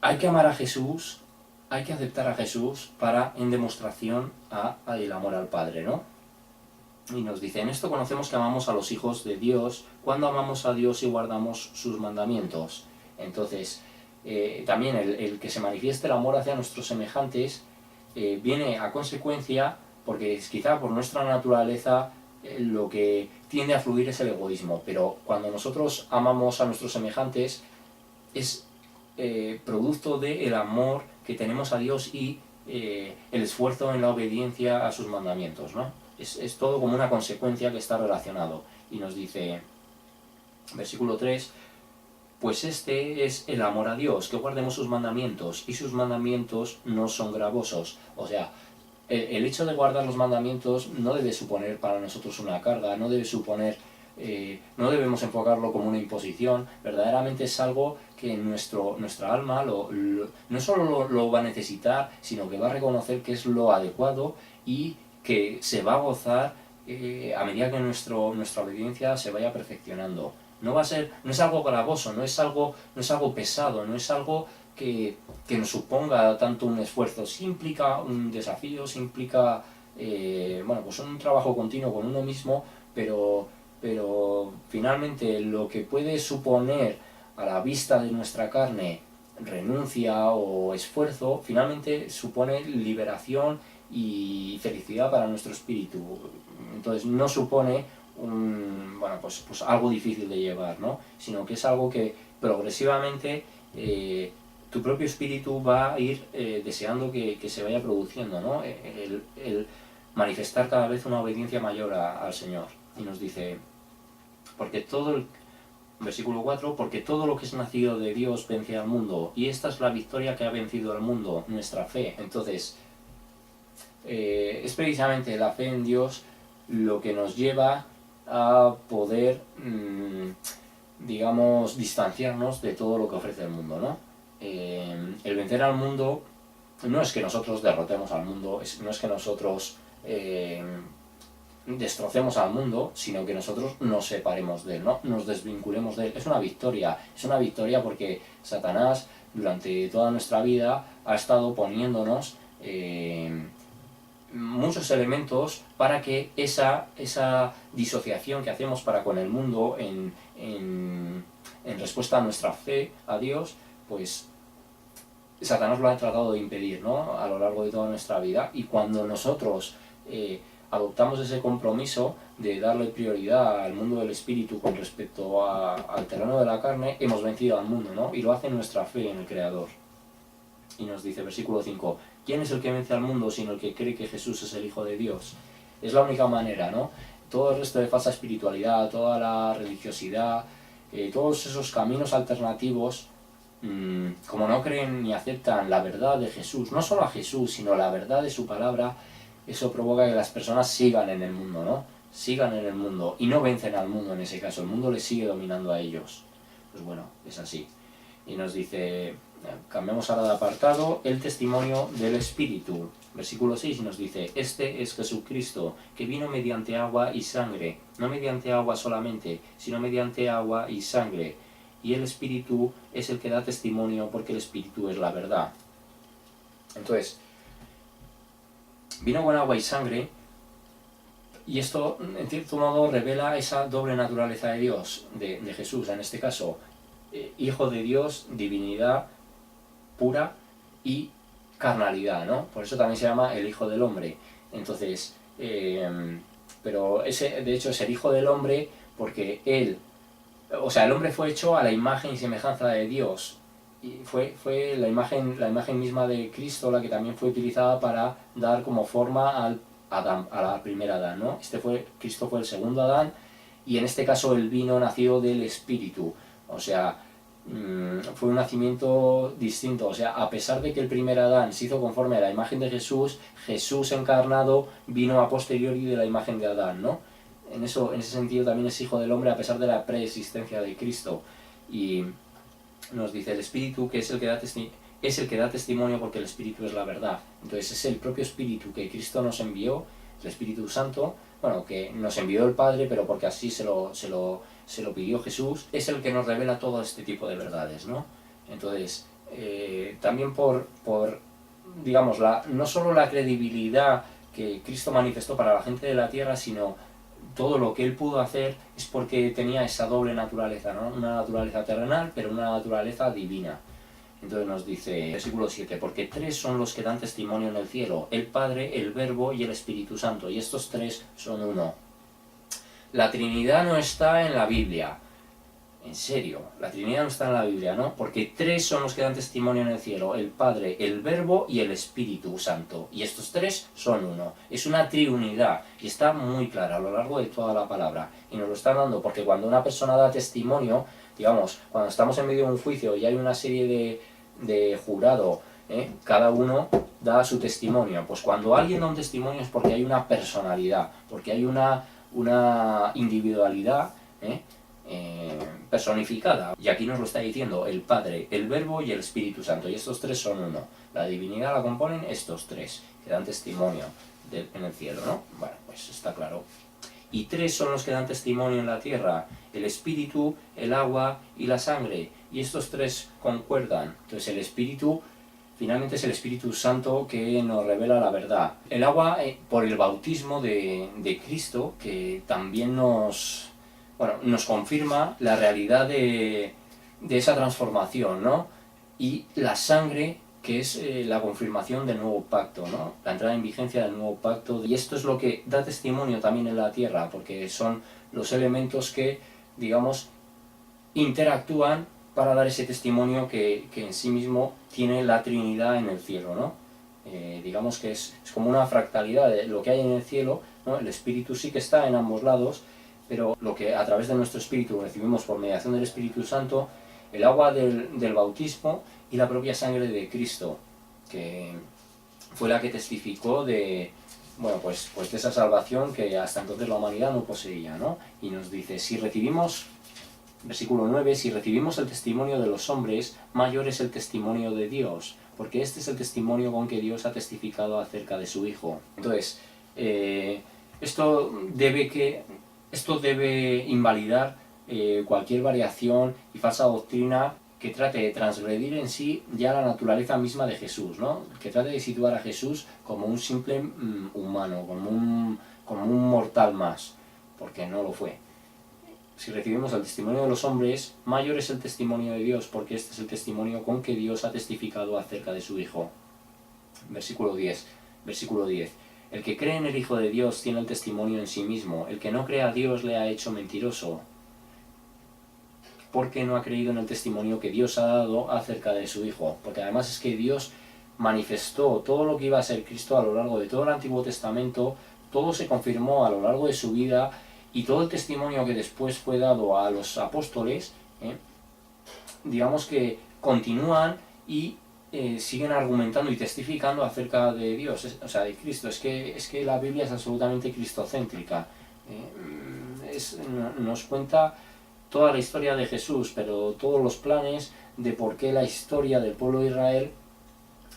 hay que amar a Jesús, hay que aceptar a Jesús en demostración el amor al Padre, ¿no? Y nos dice, en esto conocemos que amamos a los hijos de Dios, cuando amamos a Dios y guardamos sus mandamientos. Entonces, también el que se manifieste el amor hacia nuestros semejantes viene a consecuencia, porque quizá por nuestra naturaleza lo que tiende a fluir es el egoísmo, pero cuando nosotros amamos a nuestros semejantes es producto del amor que tenemos a Dios y el esfuerzo en la obediencia a sus mandamientos, ¿no? Es todo como una consecuencia que está relacionado. Y nos dice, versículo 3, pues este es el amor a Dios, que guardemos sus mandamientos, y sus mandamientos no son gravosos. O sea, el hecho de guardar los mandamientos no debe suponer para nosotros una carga, no debe suponer, no debemos enfocarlo como una imposición, verdaderamente es algo que nuestra alma no solo lo va a necesitar, sino que va a reconocer que es lo adecuado y que se va a gozar a medida que nuestra obediencia se vaya perfeccionando. No es algo gravoso, no es algo pesado, no es algo que nos suponga tanto un esfuerzo. Sí implica un desafío, sí implica pues un trabajo continuo con uno mismo, pero finalmente lo que puede suponer a la vista de nuestra carne renuncia o esfuerzo, finalmente supone liberación y felicidad para nuestro espíritu. Entonces no supone pues algo difícil de llevar, ¿no? Sino que es algo que progresivamente tu propio espíritu va a ir deseando que se vaya produciendo, ¿no? El manifestar cada vez una obediencia mayor al Señor. Y nos dice, versículo 4, porque todo lo que es nacido de Dios vence al mundo, y esta es la victoria que ha vencido al mundo, nuestra fe. Entonces, es precisamente la fe en Dios lo que nos lleva a poder, digamos, distanciarnos de todo lo que ofrece el mundo, ¿no? El vencer al mundo no es que nosotros derrotemos al mundo, no es que nosotros destrocemos al mundo, sino que nosotros nos separemos de él, ¿no? Nos desvinculemos de él. Es una victoria porque Satanás durante toda nuestra vida ha estado poniéndonos muchos elementos para que esa disociación que hacemos para con el mundo en respuesta a nuestra fe a Dios, pues Satanás lo ha tratado de impedir, ¿no? A lo largo de toda nuestra vida. Y cuando nosotros adoptamos ese compromiso de darle prioridad al mundo del espíritu con respecto al terreno de la carne, hemos vencido al mundo, ¿no? Y lo hace nuestra fe en el Creador. Y nos dice, versículo 5, ¿quién es el que vence al mundo sino el que cree que Jesús es el Hijo de Dios? Es la única manera, ¿no? Todo el resto de falsa espiritualidad, toda la religiosidad, todos esos caminos alternativos, como no creen ni aceptan la verdad de Jesús, no solo a Jesús, sino la verdad de su palabra, eso provoca que las personas sigan en el mundo, ¿no? Sigan en el mundo y no vencen al mundo en ese caso, el mundo les sigue dominando a ellos. Pues bueno, es así. Y nos dice, cambiamos ahora de apartado, el testimonio del Espíritu. Versículo 6 nos dice, este es Jesucristo, que vino mediante agua y sangre, no mediante agua solamente, sino mediante agua y sangre. Y el Espíritu es el que da testimonio porque el Espíritu es la verdad. Entonces, vino con agua y sangre, y esto en cierto modo revela esa doble naturaleza de Dios, de Jesús, en este caso, Hijo de Dios, divinidad pura y carnalidad, ¿no? Por eso también se llama el Hijo del Hombre. Entonces, pero de hecho es el Hijo del Hombre porque el hombre fue hecho a la imagen y semejanza de Dios. Y fue la imagen misma de Cristo la que también fue utilizada para dar como forma a la primera Adán, ¿no? Cristo fue el segundo Adán, y en este caso el vino nacido del Espíritu. O sea, fue un nacimiento distinto. O sea, a pesar de que el primer Adán se hizo conforme a la imagen de Jesús, Jesús encarnado vino a posteriori de la imagen de Adán, ¿no? En ese sentido también es Hijo del Hombre a pesar de la preexistencia de Cristo. Y nos dice el Espíritu que es el que da testimonio porque el Espíritu es la verdad. Entonces es el propio Espíritu que Cristo nos envió el Espíritu Santo, bueno, que nos envió el Padre, pero porque así se lo pidió Jesús, es el que nos revela todo este tipo de verdades, ¿no? Entonces, también digamos, no solo la credibilidad que Cristo manifestó para la gente de la tierra, sino todo lo que él pudo hacer es porque tenía esa doble naturaleza, ¿no? Una naturaleza terrenal, pero una naturaleza divina. Entonces nos dice, versículo 7, porque tres son los que dan testimonio en el cielo, el Padre, el Verbo y el Espíritu Santo, y estos tres son uno. La Trinidad no está en la Biblia. En serio, la Trinidad no está en la Biblia, ¿no? Porque tres son los que dan testimonio en el cielo, el Padre, el Verbo y el Espíritu Santo. Y estos tres son uno. Es una triunidad y está muy clara a lo largo de toda la palabra. Y nos lo está dando porque cuando una persona da testimonio, digamos, cuando estamos en medio de un juicio y hay una serie de jurado, cada uno da su testimonio. Pues cuando alguien da un testimonio es porque hay una personalidad, porque hay una individualidad, personificada. Y aquí nos lo está diciendo el Padre, el Verbo y el Espíritu Santo. Y estos tres son uno. La divinidad la componen estos tres, que dan testimonio en el cielo, ¿no? Bueno, pues está claro. Y tres son los que dan testimonio en la tierra, el Espíritu, el agua y la sangre. Y estos tres concuerdan. Entonces el Espíritu, finalmente es el Espíritu Santo que nos revela la verdad. El agua, por el bautismo de Cristo, que también nos confirma la realidad de esa transformación, ¿no? Y la sangre, que es la confirmación del nuevo pacto, ¿no? La entrada en vigencia del nuevo pacto. Y esto es lo que da testimonio también en la tierra, porque son los elementos que, digamos, interactúan para dar ese testimonio que en sí mismo tiene la Trinidad en el cielo, ¿no? Digamos que es como una fractalidad de lo que hay en el cielo, ¿no? El Espíritu sí que está en ambos lados, pero lo que a través de nuestro espíritu recibimos por mediación del Espíritu Santo, el agua del bautismo y la propia sangre de Cristo, que fue la que testificó de esa salvación que hasta entonces la humanidad no poseía, ¿no? Y nos dice, si recibimos, versículo 9, si recibimos el testimonio de los hombres, mayor es el testimonio de Dios, porque este es el testimonio con que Dios ha testificado acerca de su Hijo. Entonces, esto debe invalidar cualquier variación y falsa doctrina que trate de transgredir en sí ya la naturaleza misma de Jesús, ¿no? Que trate de situar a Jesús como un simple humano, como un mortal más, porque no lo fue. Si recibimos el testimonio de los hombres, mayor es el testimonio de Dios, porque este es el testimonio con que Dios ha testificado acerca de su Hijo. Versículo 10. El que cree en el Hijo de Dios tiene el testimonio en sí mismo. El que no cree a Dios le ha hecho mentiroso, porque no ha creído en el testimonio que Dios ha dado acerca de su Hijo. Porque además es que Dios manifestó todo lo que iba a ser Cristo a lo largo de todo el Antiguo Testamento, todo se confirmó a lo largo de su vida, y todo el testimonio que después fue dado a los apóstoles, digamos que continúan y siguen argumentando y testificando acerca de Dios, o sea, de Cristo. Es que la Biblia es absolutamente cristocéntrica. Nos cuenta toda la historia de Jesús, pero todos los planes de por qué la historia del pueblo de Israel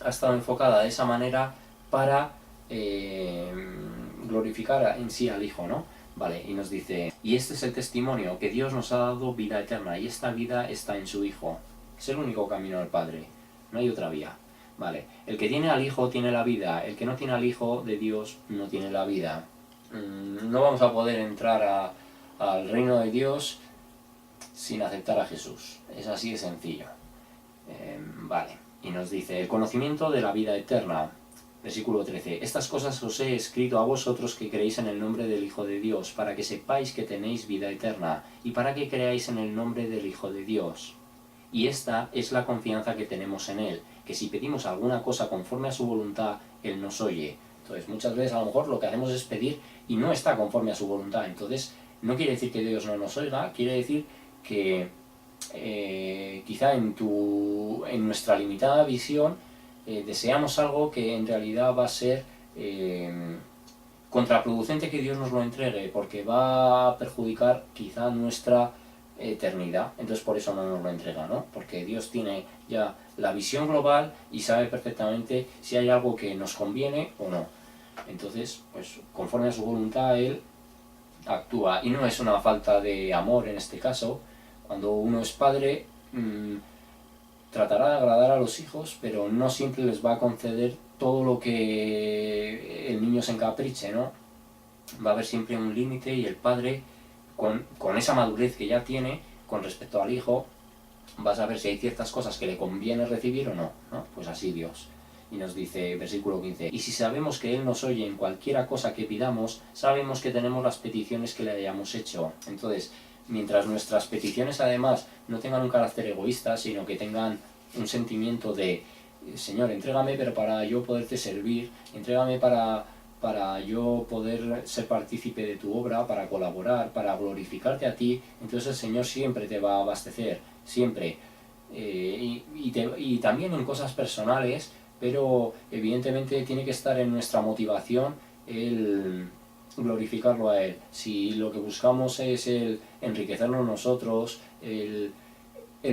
ha estado enfocada de esa manera para glorificar en sí al Hijo, ¿no? Vale, y nos dice, y este es el testimonio, que Dios nos ha dado vida eterna, y esta vida está en su Hijo. Es el único camino al Padre, no hay otra vía. Vale, el que tiene al Hijo tiene la vida, el que no tiene al Hijo de Dios no tiene la vida. No vamos a poder entrar al reino de Dios sin aceptar a Jesús, es así de sencillo. Vale, y nos dice, el conocimiento de la vida eterna. Versículo 13. Estas cosas os he escrito a vosotros que creéis en el nombre del Hijo de Dios, para que sepáis que tenéis vida eterna, y para que creáis en el nombre del Hijo de Dios. Y esta es la confianza que tenemos en Él, que si pedimos alguna cosa conforme a su voluntad, Él nos oye. Entonces, muchas veces a lo mejor lo que hacemos es pedir y no está conforme a su voluntad. Entonces, no quiere decir que Dios no nos oiga, quiere decir que quizá en nuestra limitada visión deseamos algo que en realidad va a ser contraproducente que Dios nos lo entregue, porque va a perjudicar quizá nuestra eternidad. Entonces por eso no nos lo entrega, ¿no? Porque Dios tiene ya la visión global y sabe perfectamente si hay algo que nos conviene o no. Entonces, pues conforme a su voluntad, él actúa. Y no es una falta de amor en este caso. Cuando uno es padre, tratará de agradar a los hijos, pero no siempre les va a conceder todo lo que el niño se encapriche, ¿no? Va a haber siempre un límite y el padre, con esa madurez que ya tiene con respecto al hijo, va a saber si hay ciertas cosas que le conviene recibir o no, ¿no? Pues así Dios. Y nos dice, versículo 15, y si sabemos que Él nos oye en cualquiera cosa que pidamos, sabemos que tenemos las peticiones que le hayamos hecho. Entonces, mientras nuestras peticiones además no tengan un carácter egoísta, sino que tengan un sentimiento de, Señor, entrégame pero para yo poderte servir, entrégame para yo poder ser partícipe de tu obra, para colaborar, para glorificarte a ti, entonces el Señor siempre te va a abastecer, siempre. Y también en cosas personales, pero evidentemente tiene que estar en nuestra motivación el glorificarlo a Él. Si lo que buscamos es el enriquecernos nosotros, el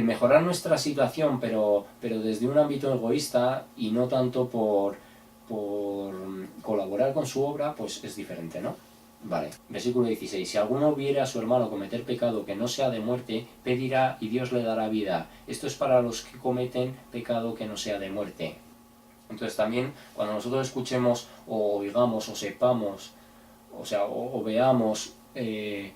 mejorar nuestra situación, pero desde un ámbito egoísta y no tanto por colaborar con su obra, pues es diferente, ¿no? Vale, versículo 16. Si alguno viere a su hermano cometer pecado que no sea de muerte, pedirá y Dios le dará vida. Esto es para los que cometen pecado que no sea de muerte. Entonces también cuando nosotros escuchemos o oigamos o sepamos, o sea, o veamos que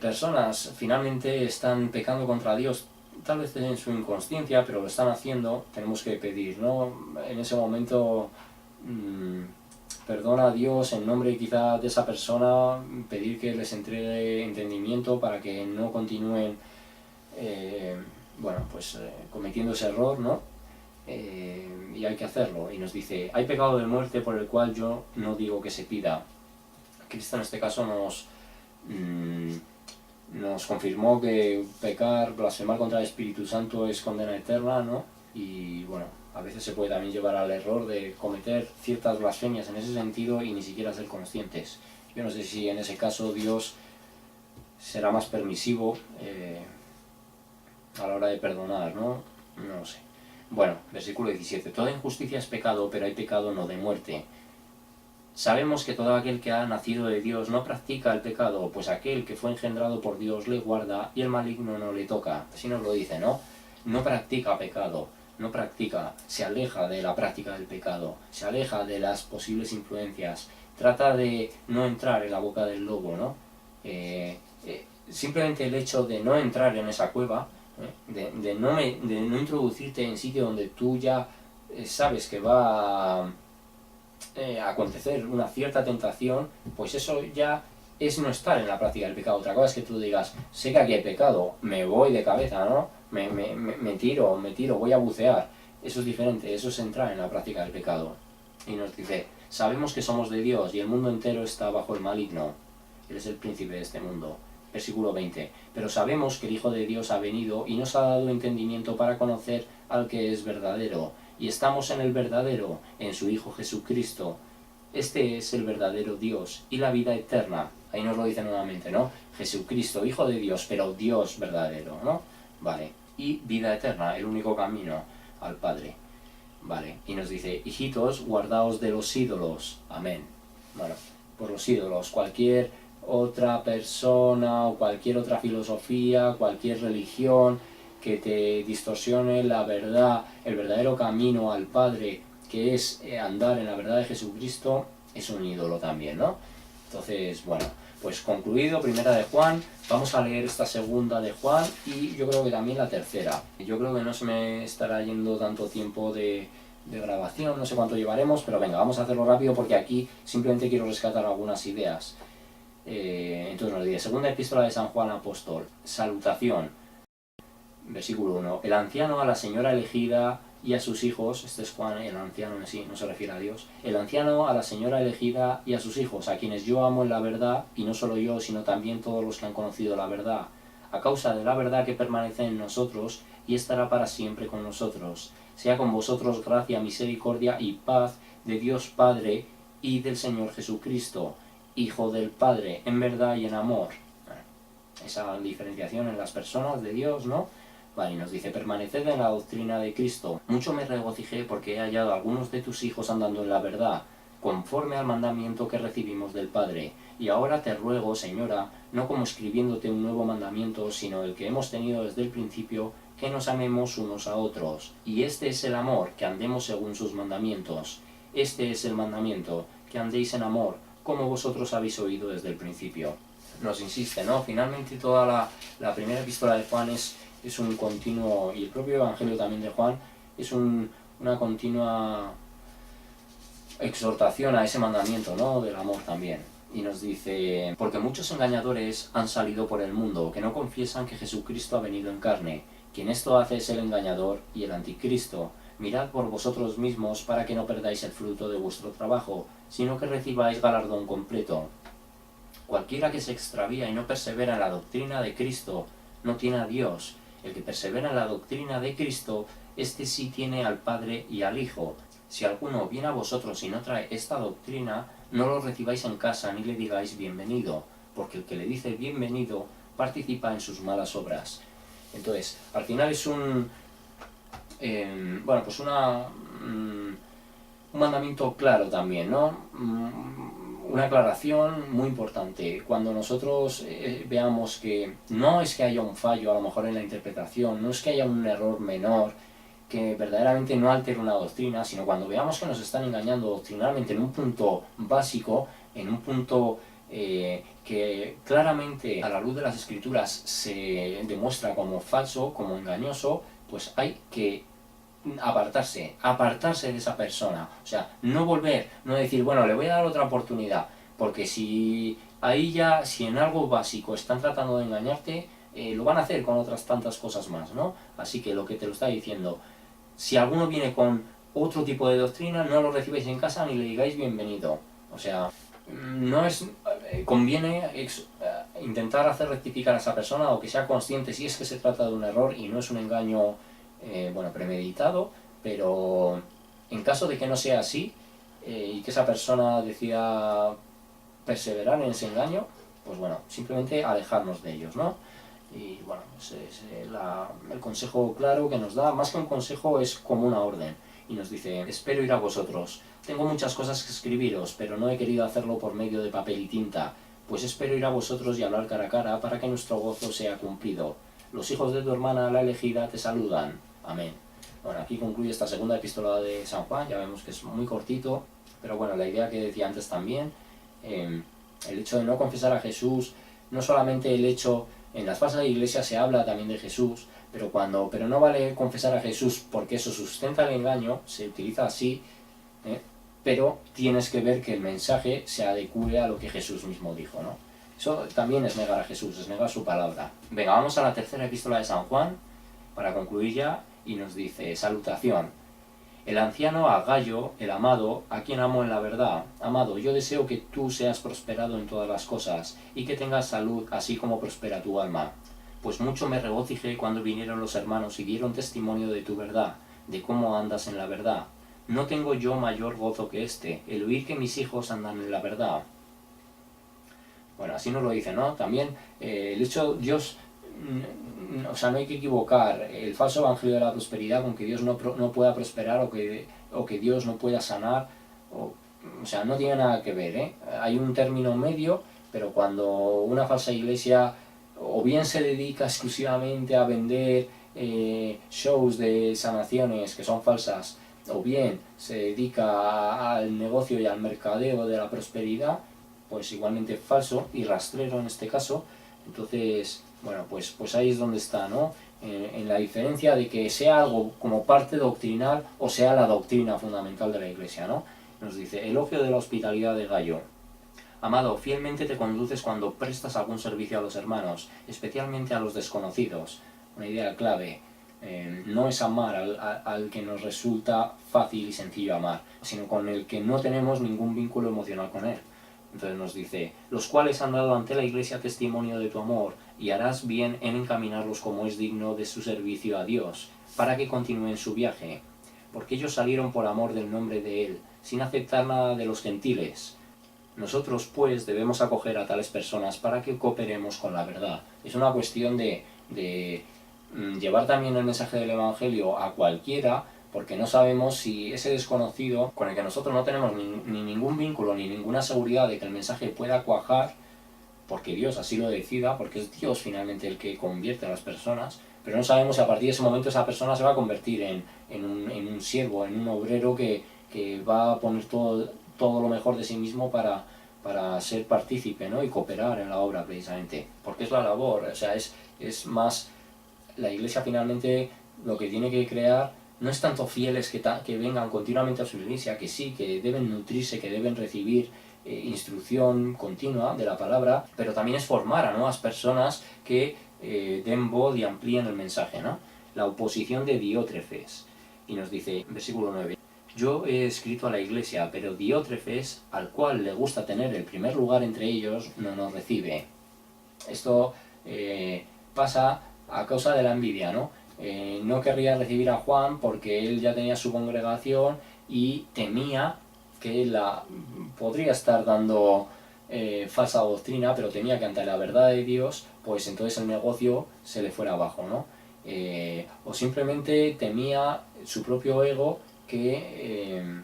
personas finalmente están pecando contra Dios, tal vez en su inconsciencia, pero lo están haciendo, tenemos que pedir, ¿no? En ese momento, perdona a Dios en nombre quizá de esa persona, pedir que les entregue entendimiento para que no continúen, cometiendo ese error, ¿no? Y hay que hacerlo. Y nos dice, hay pecado de muerte por el cual yo no digo que se pida. Cristo en este caso nos confirmó que pecar, blasfemar contra el Espíritu Santo es condena eterna, ¿no? Y bueno, a veces se puede también llevar al error de cometer ciertas blasfemias en ese sentido y ni siquiera ser conscientes. Yo no sé si en ese caso Dios será más permisivo a la hora de perdonar, ¿no? No lo sé. Bueno, versículo 17. Toda injusticia es pecado, pero hay pecado no de muerte. Sabemos que todo aquel que ha nacido de Dios no practica el pecado, pues aquel que fue engendrado por Dios le guarda y el maligno no le toca. Así nos lo dice, ¿no? No practica pecado, no practica, se aleja de la práctica del pecado, se aleja de las posibles influencias, trata de no entrar en la boca del lobo, ¿no? Simplemente el hecho de no entrar en esa cueva, de no introducirte en sitio donde tú ya sabes que va a acontecer una cierta tentación, pues eso ya es no estar en la práctica del pecado. Otra cosa es que tú digas, sé que aquí hay pecado, me voy de cabeza, ¿no? Me tiro, voy a bucear. Eso es diferente, eso es entrar en la práctica del pecado. Y nos dice, sabemos que somos de Dios y el mundo entero está bajo el maligno. Él es el príncipe de este mundo. Versículo 20. Pero sabemos que el Hijo de Dios ha venido y nos ha dado entendimiento para conocer al que es verdadero. Y estamos en el verdadero, en su Hijo Jesucristo. Este es el verdadero Dios y la vida eterna. Ahí nos lo dice nuevamente, ¿no? Jesucristo, Hijo de Dios, pero Dios verdadero, ¿no? Vale. Y vida eterna, el único camino al Padre. Vale. Y nos dice, hijitos, guardaos de los ídolos. Amén. Bueno, por los ídolos, cualquier otra persona o cualquier otra filosofía, cualquier religión que te distorsione la verdad, el verdadero camino al Padre, que es andar en la verdad de Jesucristo, es un ídolo también, ¿no? Entonces, bueno, pues concluido, primera de Juan, vamos a leer esta segunda de Juan y yo creo que también la tercera. Yo creo que no se me estará yendo tanto tiempo de grabación, no sé cuánto llevaremos, pero venga, vamos a hacerlo rápido porque aquí simplemente quiero rescatar algunas ideas. Entonces nos dice, segunda epístola de San Juan Apóstol, salutación. Versículo 1. El anciano a la señora elegida y a sus hijos, este es Juan, el anciano en sí, no se refiere a Dios, el anciano a la señora elegida y a sus hijos, a quienes yo amo en la verdad, y no solo yo, sino también todos los que han conocido la verdad, a causa de la verdad que permanece en nosotros y estará para siempre con nosotros. Sea con vosotros gracia, misericordia y paz de Dios Padre y del Señor Jesucristo, Hijo del Padre, en verdad y en amor. Esa diferenciación en las personas de Dios, ¿no? Vale, y nos dice, permaneced en la doctrina de Cristo. Mucho me regocijé porque he hallado a algunos de tus hijos andando en la verdad, conforme al mandamiento que recibimos del Padre. Y ahora te ruego, Señora, no como escribiéndote un nuevo mandamiento, sino el que hemos tenido desde el principio, que nos amemos unos a otros. Y este es el amor, que andemos según sus mandamientos. Este es el mandamiento, que andéis en amor, como vosotros habéis oído desde el principio. Nos insiste, ¿no? Finalmente toda la primera epístola de Juan es un continuo, y el propio Evangelio también de Juan, es una continua exhortación a ese mandamiento, ¿no? Del amor también. Y nos dice, porque muchos engañadores han salido por el mundo, que no confiesan que Jesucristo ha venido en carne. Quien esto hace es el engañador y el anticristo. Mirad por vosotros mismos para que no perdáis el fruto de vuestro trabajo, sino que recibáis galardón completo. Cualquiera que se extravía y no persevera en la doctrina de Cristo, no tiene a Dios. El que persevera en la doctrina de Cristo, este sí tiene al Padre y al Hijo. Si alguno viene a vosotros y no trae esta doctrina, no lo recibáis en casa ni le digáis bienvenido, porque el que le dice bienvenido participa en sus malas obras. Entonces, al final es un mandamiento claro también, ¿no? Una aclaración muy importante. Cuando nosotros veamos que no es que haya un fallo a lo mejor en la interpretación, no es que haya un error menor, que verdaderamente no altere una doctrina, sino cuando veamos que nos están engañando doctrinalmente en un punto básico, en un punto que claramente a la luz de las escrituras se demuestra como falso, como engañoso, pues hay que apartarse de esa persona. O sea, no volver, no decir, bueno, le voy a dar otra oportunidad, porque si ahí ya, si en algo básico están tratando de engañarte, lo van a hacer con otras tantas cosas más, ¿no? Así que lo que te lo está diciendo, si alguno viene con otro tipo de doctrina, no lo recibáis en casa ni le digáis bienvenido. O sea, no es conviene intentar hacer rectificar a esa persona o que sea consciente si es que se trata de un error y no es un engaño premeditado, pero en caso de que no sea así y que esa persona decida perseverar en ese engaño, pues bueno, simplemente alejarnos de ellos, ¿no? Y bueno, ese es el consejo claro que nos da, más que un consejo es como una orden, y nos dice, espero ir a vosotros, tengo muchas cosas que escribiros, pero no he querido hacerlo por medio de papel y tinta, pues espero ir a vosotros y hablar cara a cara para que nuestro gozo sea cumplido. Los hijos de tu hermana, la elegida, te saludan. Amén. Bueno, aquí concluye esta segunda epístola de San Juan, ya vemos que es muy cortito, pero bueno, la idea que decía antes también, el hecho de no confesar a Jesús, no solamente el hecho, en las falsas iglesias se habla también de Jesús, pero no vale confesar a Jesús porque eso sustenta el engaño, se utiliza así, pero tienes que ver que el mensaje se adecue a lo que Jesús mismo dijo, ¿no? Eso también es negar a Jesús, es negar su palabra. Venga, vamos a la tercera epístola de San Juan, para concluir ya, y nos dice, salutación. El anciano a Gayo, el amado, a quien amo en la verdad. Amado, yo deseo que tú seas prosperado en todas las cosas, y que tengas salud, así como prospera tu alma. Pues mucho me regocijé cuando vinieron los hermanos y dieron testimonio de tu verdad, de cómo andas en la verdad. No tengo yo mayor gozo que este, el oír que mis hijos andan en la verdad. Bueno, así nos lo dice, ¿no? También el hecho, Dios, o sea, no hay que equivocar el falso evangelio de la prosperidad con que Dios no pueda prosperar o que Dios no pueda sanar, o sea, no tiene nada que ver, ¿eh? Hay un término medio, pero cuando una falsa iglesia o bien se dedica exclusivamente a vender shows de sanaciones que son falsas, o bien se dedica al negocio y al mercadeo de la prosperidad, pues igualmente falso y rastrero en este caso. Entonces, bueno, pues ahí es donde está, ¿no? En la diferencia de que sea algo como parte doctrinal o sea la doctrina fundamental de la Iglesia, ¿no? Nos dice, elogio de la hospitalidad de Gayo. Amado, fielmente te conduces cuando prestas algún servicio a los hermanos, especialmente a los desconocidos. Una idea clave. No es amar al que nos resulta fácil y sencillo amar, sino con el que no tenemos ningún vínculo emocional con él. Entonces nos dice, los cuales han dado ante la Iglesia testimonio de tu amor, y harás bien en encaminarlos como es digno de su servicio a Dios, para que continúen su viaje, porque ellos salieron por amor del nombre de Él, sin aceptar nada de los gentiles. Nosotros, pues, debemos acoger a tales personas para que cooperemos con la verdad. Es una cuestión de llevar también el mensaje del Evangelio a cualquiera, porque no sabemos si ese desconocido, con el que nosotros no tenemos ni ningún vínculo ni ninguna seguridad de que el mensaje pueda cuajar, porque Dios así lo decida, porque es Dios finalmente el que convierte a las personas, pero no sabemos si a partir de ese momento esa persona se va a convertir en un siervo, en un obrero que va a poner todo lo mejor de sí mismo para ser partícipe, ¿no? Y cooperar en la obra precisamente, porque es la labor, o sea, es más, la Iglesia finalmente lo que tiene que crear no es tanto fieles que vengan continuamente a su iglesia, que sí, que deben nutrirse, que deben recibir instrucción continua de la palabra, pero también es formar a nuevas personas que den voz y amplíen el mensaje, ¿no? La oposición de Diótrefes. Y nos dice, versículo 9, yo he escrito a la iglesia, pero Diótrefes, al cual le gusta tener el primer lugar entre ellos, no nos recibe. Esto pasa a causa de la envidia, ¿no? No querría recibir a Juan porque él ya tenía su congregación y temía que podría estar dando falsa doctrina, pero temía que ante la verdad de Dios, pues entonces el negocio se le fuera abajo, ¿no? O simplemente temía su propio ego que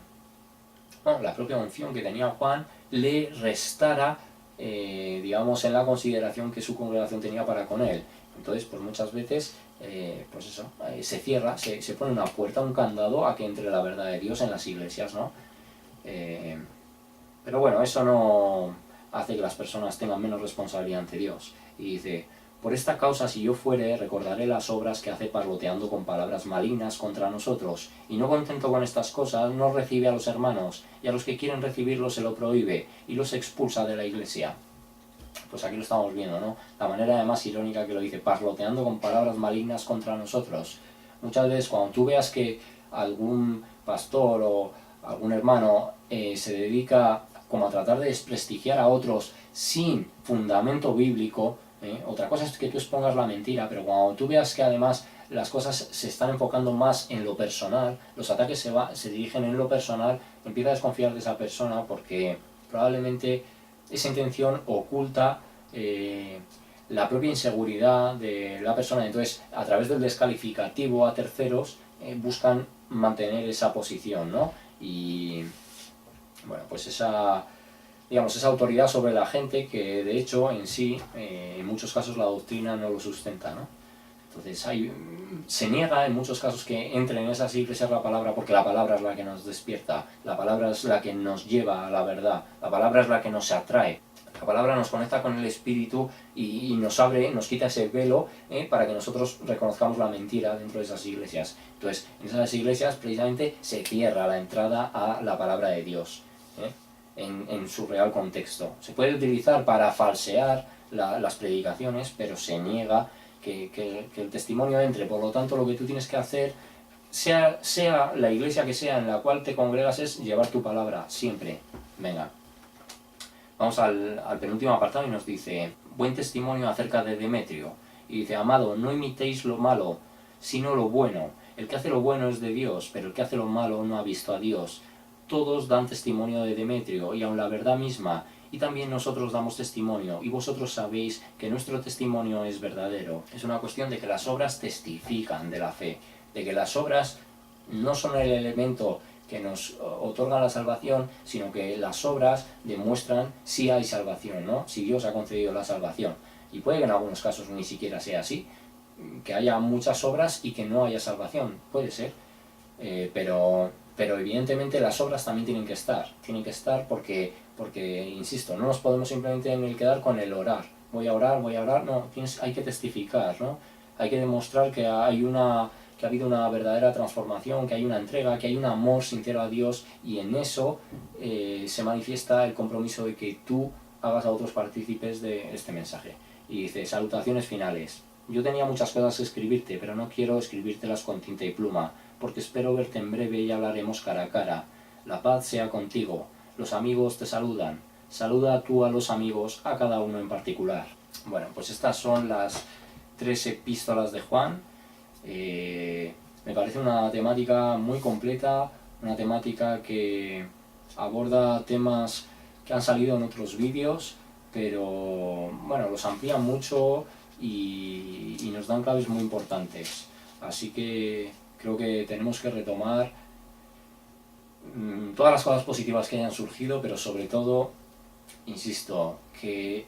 la propia unción que tenía Juan le restara, digamos, en la consideración que su congregación tenía para con él. Entonces, pues muchas veces, pues eso, se cierra, se pone una puerta, un candado a que entre la verdad de Dios en las iglesias, ¿no? Pero bueno, eso no hace que las personas tengan menos responsabilidad ante Dios. Y dice, por esta causa si yo fuere, recordaré las obras que hace parloteando con palabras malignas contra nosotros, y no contento con estas cosas, no recibe a los hermanos, y a los que quieren recibirlos se lo prohíbe, y los expulsa de la iglesia. Pues aquí lo estamos viendo, ¿no? La manera además irónica que lo dice, parloteando con palabras malignas contra nosotros. Muchas veces cuando tú veas que algún pastor o algún hermano se dedica como a tratar de desprestigiar a otros sin fundamento bíblico, otra cosa es que tú expongas la mentira, pero cuando tú veas que además las cosas se están enfocando más en lo personal, los ataques se dirigen en lo personal, empieza a desconfiar de esa persona porque probablemente esa intención oculta la propia inseguridad de la persona. Entonces, a través del descalificativo a terceros, buscan mantener esa posición, ¿no? Y bueno, pues esa autoridad sobre la gente que de hecho en sí, en muchos casos la doctrina no lo sustenta, ¿no? Entonces se niega en muchos casos que entre en esas iglesias la palabra, porque la palabra es la que nos despierta, la palabra es la que nos lleva a la verdad, la palabra es la que nos atrae. La palabra nos conecta con el Espíritu y nos abre, nos quita ese velo para que nosotros reconozcamos la mentira dentro de esas iglesias. Entonces, en esas iglesias precisamente se cierra la entrada a la palabra de Dios en su real contexto. Se puede utilizar para falsear las predicaciones, pero se niega que el testimonio entre. Por lo tanto, lo que tú tienes que hacer, sea la iglesia que sea en la cual te congregas, es llevar tu palabra siempre. Venga. Vamos al penúltimo apartado y nos dice, buen testimonio acerca de Demetrio. Y dice, amado, no imitéis lo malo, sino lo bueno. El que hace lo bueno es de Dios, pero el que hace lo malo no ha visto a Dios. Todos dan testimonio de Demetrio, y aun la verdad misma, y también nosotros damos testimonio, y vosotros sabéis que nuestro testimonio es verdadero. Es una cuestión de que las obras testifican de la fe, de que las obras no son el elemento que nos otorga la salvación, sino que las obras demuestran si hay salvación, ¿no? Si Dios ha concedido la salvación. Y puede que en algunos casos ni siquiera sea así, que haya muchas obras y que no haya salvación, puede ser, pero evidentemente las obras también tienen que estar porque, insisto, no nos podemos simplemente quedar con el orar, voy a orar, no, hay que testificar, ¿no? Hay que demostrar que ha habido una verdadera transformación, que hay una entrega, que hay un amor sincero a Dios, y en eso se manifiesta el compromiso de que tú hagas a otros partícipes de este mensaje. Y dice, salutaciones finales. Yo tenía muchas cosas que escribirte, pero no quiero escribírtelas con tinta y pluma, porque espero verte en breve y hablaremos cara a cara. La paz sea contigo. Los amigos te saludan. Saluda tú a los amigos, a cada uno en particular. Bueno, pues estas son las 3 epístolas de Juan. Me parece una temática muy completa, una temática que aborda temas que han salido en otros vídeos, pero bueno, los amplía mucho, y nos dan claves muy importantes. Así que creo que tenemos que retomar todas las cosas positivas que hayan surgido, pero sobre todo, insisto, que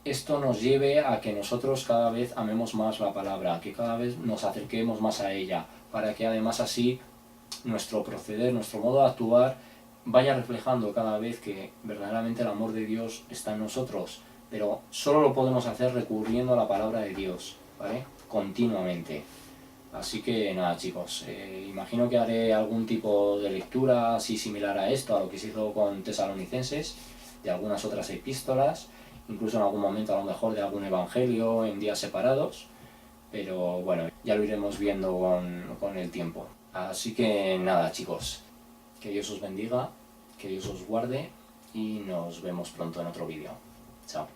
esto nos lleve a que nosotros cada vez amemos más la palabra, que cada vez nos acerquemos más a ella, para que además así nuestro proceder, nuestro modo de actuar vaya reflejando cada vez que verdaderamente el amor de Dios está en nosotros, pero solo lo podemos hacer recurriendo a la palabra de Dios, ¿vale? Continuamente. Así que nada, chicos, imagino que haré algún tipo de lectura así similar a esto, a lo que se hizo con Tesalonicenses, de algunas otras epístolas, incluso en algún momento a lo mejor de algún evangelio en días separados, pero bueno, ya lo iremos viendo con el tiempo. Así que nada, chicos, que Dios os bendiga, que Dios os guarde y nos vemos pronto en otro vídeo. Chao.